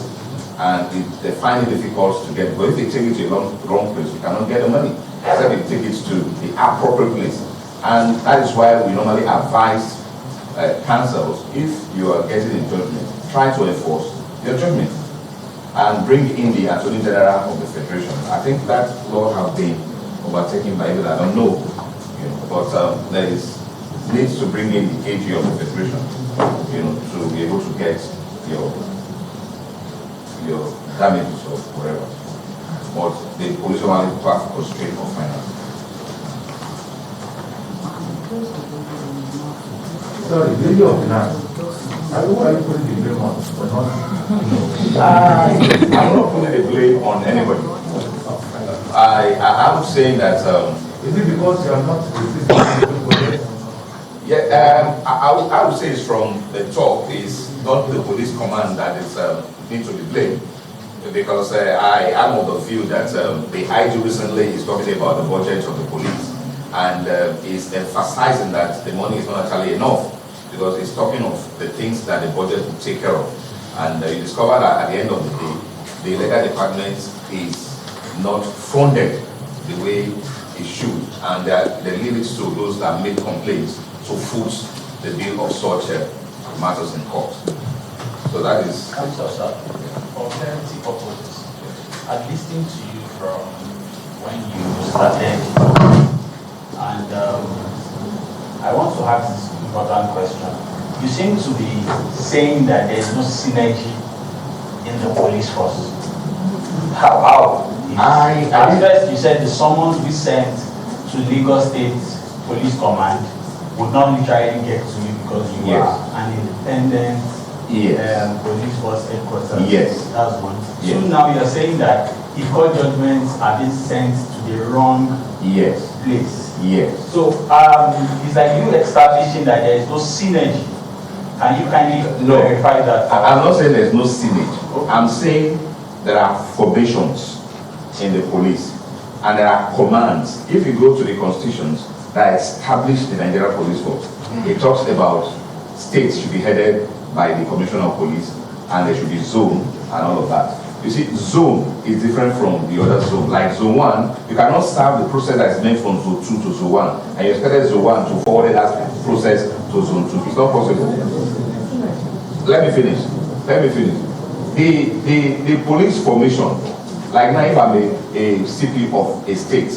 and they find it difficult to get. But if they take it to a wrong place, you cannot get the money. Except they take it to the appropriate place, and that is why we normally advise counsels, if you are getting a judgment, try to enforce your judgment and bring in the Attorney General of the Federation. I think that law has been overtaken by even I don't know, but there is needs to bring in the AG of the Federation, to be able to get your damages or whatever. but the police normally pass constraint of finance. Sorry, lady of finance. I don't want to put the blame on, but not. I'm not putting the blame on anybody. I'm saying that. Is it because you are not resisting? Yeah, I would say it's from the top. It's not the police command that is need to be blamed, because I am of the view that the IG recently is talking about the budget of the police and is emphasizing that the money is not actually enough, because it's talking of the things that the budget will take care of. And you discover that at the end of the day, the legal department is not funded the way it should, and they leave it to those that make complaints to foot the bill of such matters in court. So that is. For clarity purposes, I'm listening to you from when you started, and I want to ask this important question. You seem to be saying that there is no synergy in the police force. How? At first, you said the summons we sent to Lagos State Police Command would not literally get to you because you are an independent police force headquarters. Yes. That's one. Yes. So now you're saying that if court judgments are being sent to the wrong place. Yes. So it's like you establishing that there is no synergy. Can you kindly verify that? I'm not saying there's no synergy. I'm saying there are formations in the police and there are commands. If you go to the constitutions that establish the Nigerian police force, it talks about states should be headed by the commissioner of police and there should be zone and all of that. You see, zone is different from the other zone. Like zone 1, you cannot start the process that is meant from zone 2 to zone 1 and you expected zone 1 to forward that process to zone 2. It's not possible. Let me finish. The police formation, like now if I'm a CP of a state,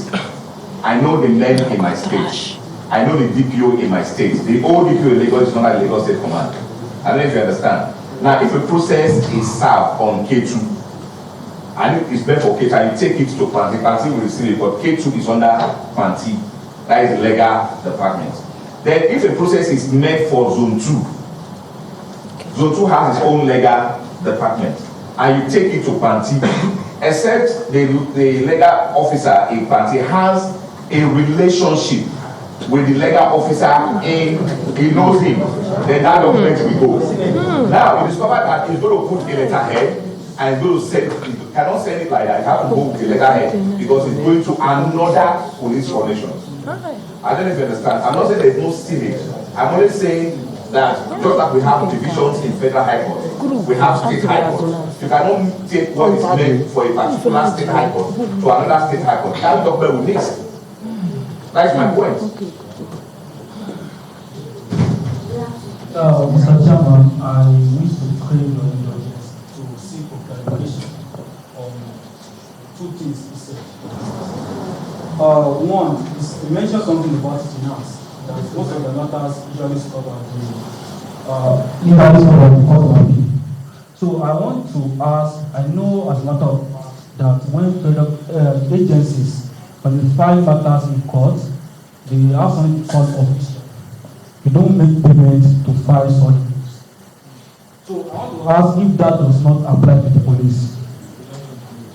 I know the men in my state. I know the DPO in my state. The old DPO in Lagos is not like Lagos State Command. I don't know if you understand. Now, if a process is served on K2, and it's meant for K2, and you take it to Panti, Panti will receive it, but K2 is under Panti. That is the legal department. Then, if a process is meant for Zone 2, Zone 2 has its own legal department, and you take it to Panti, except the legal officer in Panti has a relationship with the legal officer he knows him, then that document will go. Now, you discover that he's going to put a letterhead and he's going to send it. You cannot send it like that. You have to go with the letterhead because it's going to another police formation. I don't know if you understand. I'm not saying there's no synergy. I'm only saying that just like we have divisions in federal high court, we have state high court. You cannot take what is meant for a particular state high court to another state high court. That document will mix. That's my point. Mr. Chairman, I wish to claim your indulgence to seek for clarification on two things he said. One, he mentioned something about finance, that most of the matters usually cover the court of appeal. So I want to ask, I know as a matter of fact that when federal agencies file matters in court, they have something called official. You don't make payments to file such things. So I want to ask if that does not apply to the police.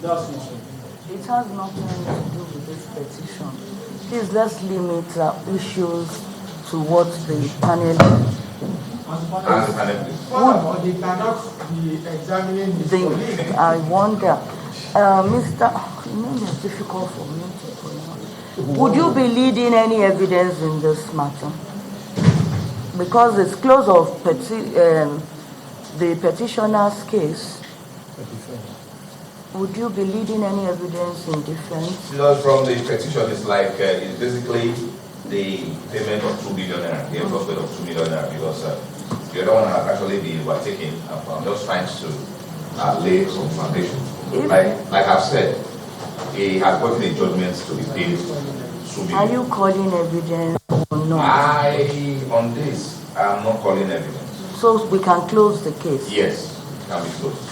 That's one. It has nothing to do with this petition. Please, let's limit issues to what the panel. They cannot be examining his colleague. I wonder, Mr. It may be difficult for me to pronounce. Would you be leading any evidence in this matter? Because it's close of the petitioner's case. Would you be leading any evidence in defense? Because from the petition, it's like it's basically the payment of 2 billion naira, the enforcement of 2 million naira, because the other one has actually been overtaken. I'm just trying to lay some foundation. Like I've said, he has gotten a judgment to be paid 2 billion. Are you calling evidence or not? On this, I'm not calling evidence. So we can close the case? Yes, it can be closed.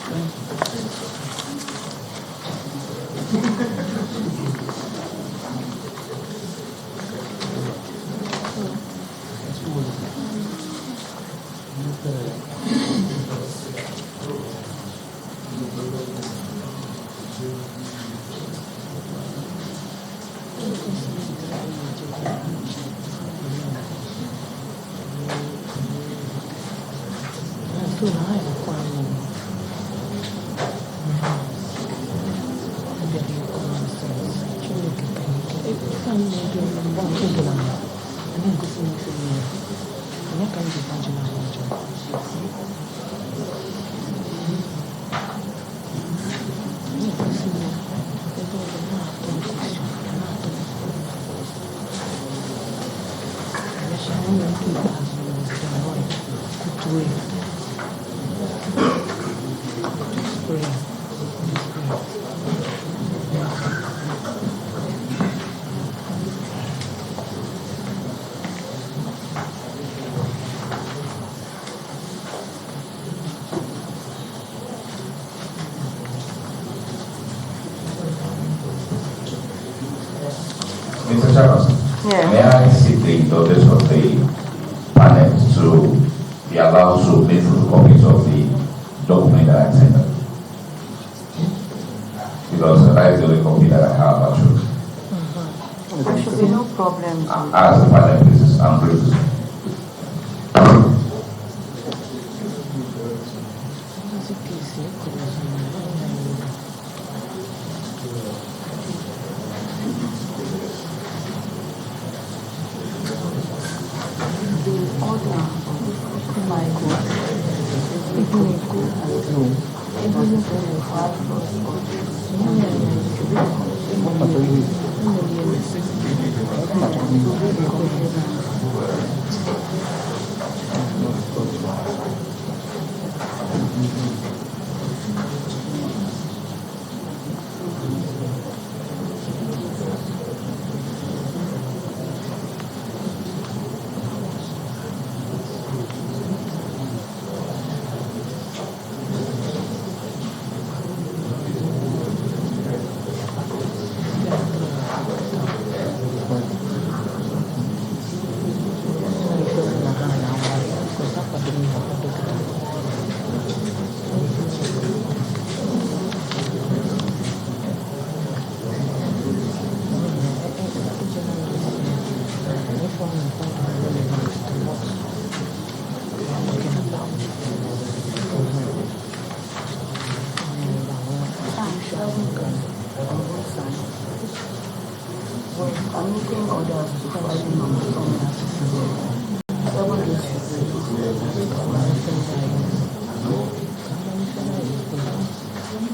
Mr. Chairman, may I seek the indulgence of the panel to be allowed to make copies of the document that I sent them? Because that is the only copy that I have actually. There should be no problem. As a panel, please, I'm grateful.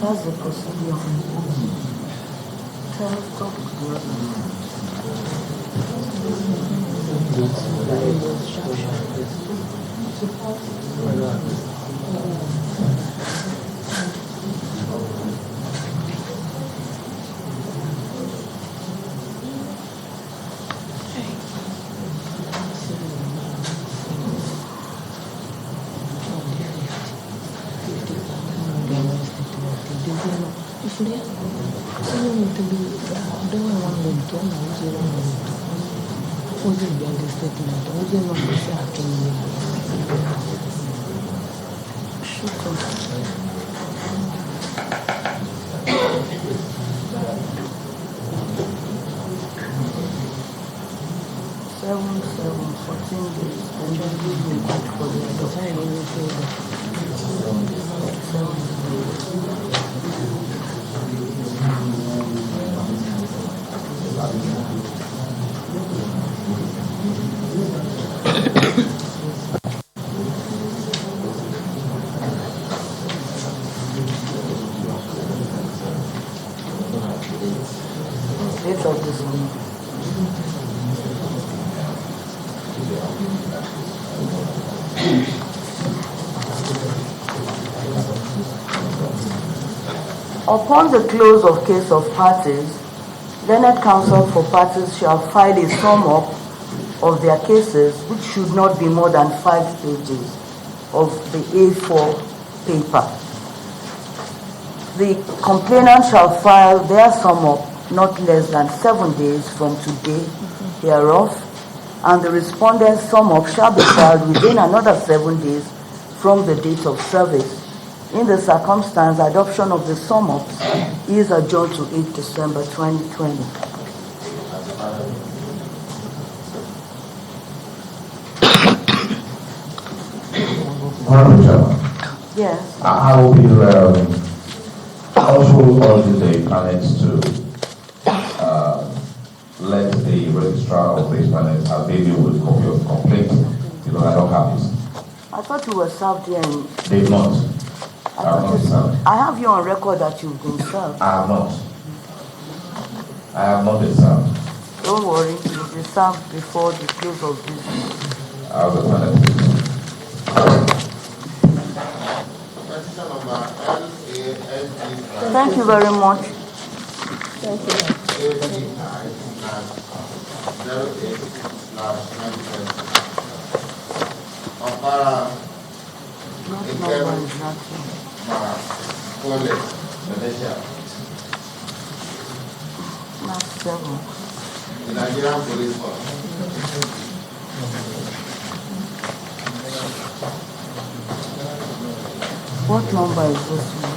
That's the procedure. Talk Upon the close of case of parties, learned counsel for parties shall file a sum up of their cases, which should not be more than 5 pages of the A4 paper. The complainant shall file their sum up not less than 7 days from today hereof, and the respondent's sum up shall be filed within another 7 days from the date of service. In the circumstance, adoption of the sum up is adjourned to 8 December 2020. Yes. I will be also urging the panelists to let the registrar of these panels avail you with a copy of the complaint, because I don't have it. I thought you were served here. They've not. I have not been served. I have you on record that you've been served. I have not. I have not been served. Don't worry, you'll be served before the close of business. I have a panel. Thank you very much. Thank you. The Nigerian Police Force. What number is this one?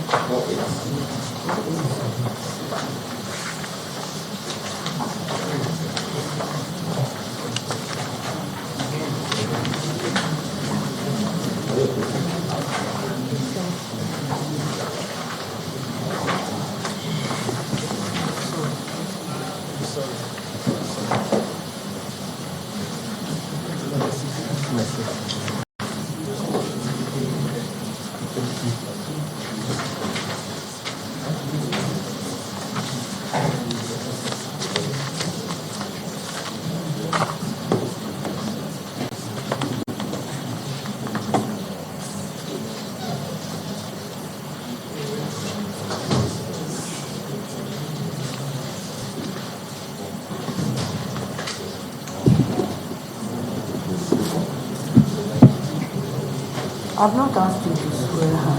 I've not asked you to swear her.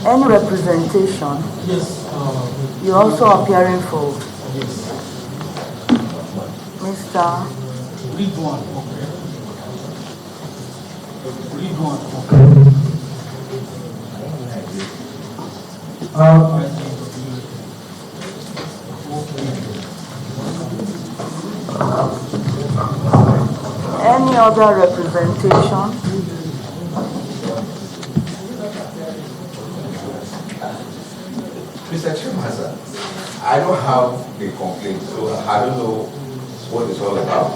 Any representation? Yes. You're also appearing for? Yes. Mr. Read one, okay. Read one, okay. Any other representation? Mr. Chairman, I don't have the complaint, so I don't know what it's all about.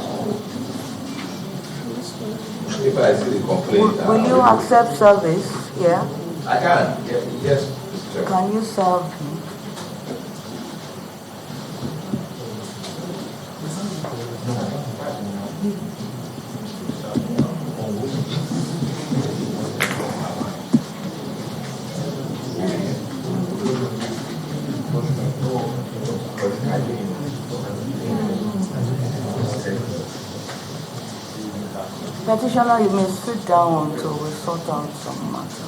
If I see the complaint... Will you accept service? Yeah? I can, yes, Mr. Chairman. Can you serve me? Petitioner, you may sit down until we sort out some matter.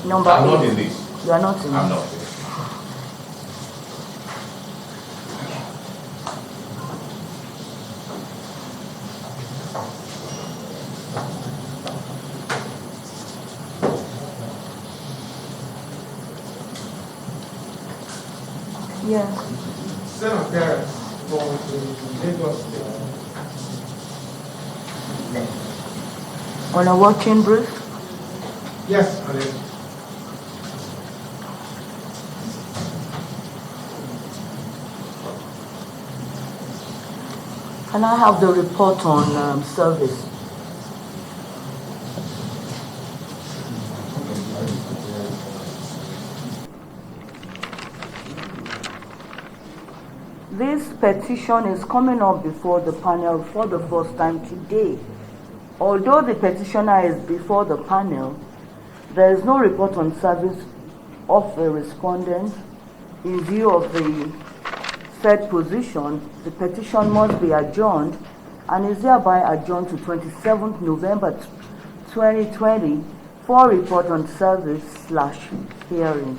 Number I'm 8. not in this. You are not in I'm this? not. Yes. Senator from Lagos State. On a working brief? Yes, madam. Can I have the report on service? This petition is coming up before the panel for the first time today. Although the petitioner is before the panel, there is no report on service of a respondent. In view of the said position, the petition must be adjourned and is hereby adjourned to 27th November 2020 for report on service/hearing.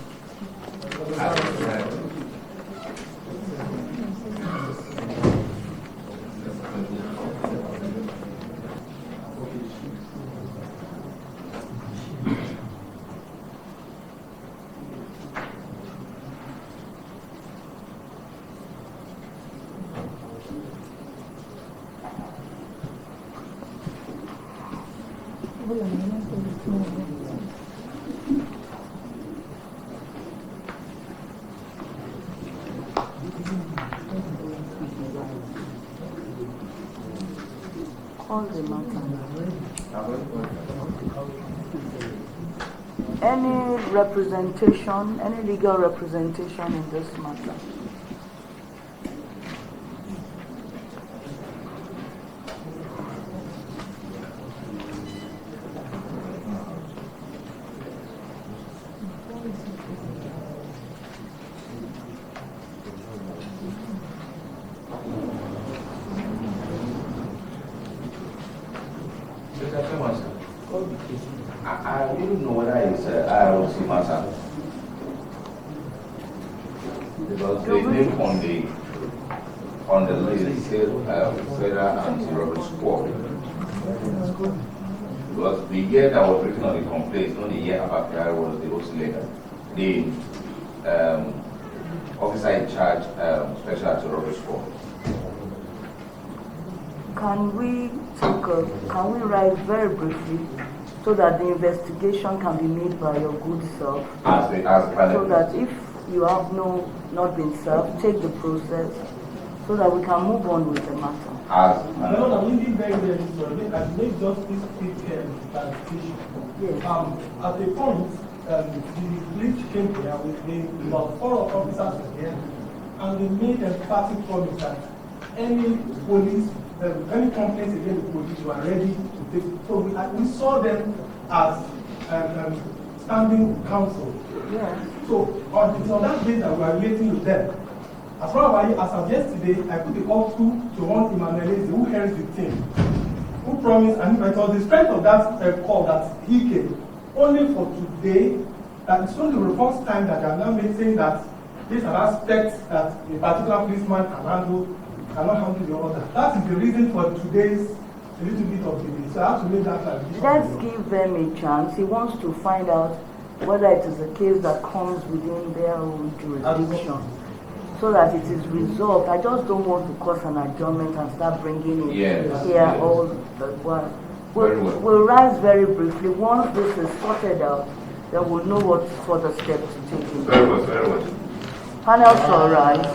Any representation, any legal representation in this matter? I didn't know whether it's ROC matter. Because the name on the list said Federal Anti-Robbery Squad. Because the year that was written on the complaint, not the year after was the OC letter. The officer in charge, Special Anti-Robbery Squad. Can we write very briefly so that the investigation can be made by your good self? So that if you have not been served, take the process so that we can move on with the matter. No, I'm really very, very sorry. I make justice take clarification. Yes. At a point, the police came here with about 4 officers here, and they made a emphatic promise that any police, any complaints against the police were ready to take. So we saw them as standing counsel. Yeah. So it's on that day that we are relating with them. As far as of yesterday, I put the call to one Emmanuel who heads the team, who promised, and it was the strength of that call that he came. Only for today, that it's only the first time that they are now saying that this is an aspect that a particular policeman cannot handle the order. That is the reason for today's a little bit of delay. So I have to make that clarification. Let's give them a chance. He wants to find out whether it is a case that comes within their own jurisdiction, so that it is resolved. I just don't want to cause an adjournment and start bringing it here all the while. We'll rise very briefly. Once this is sorted out, then we'll know what further steps to take. Very well, very well. Panel to rise.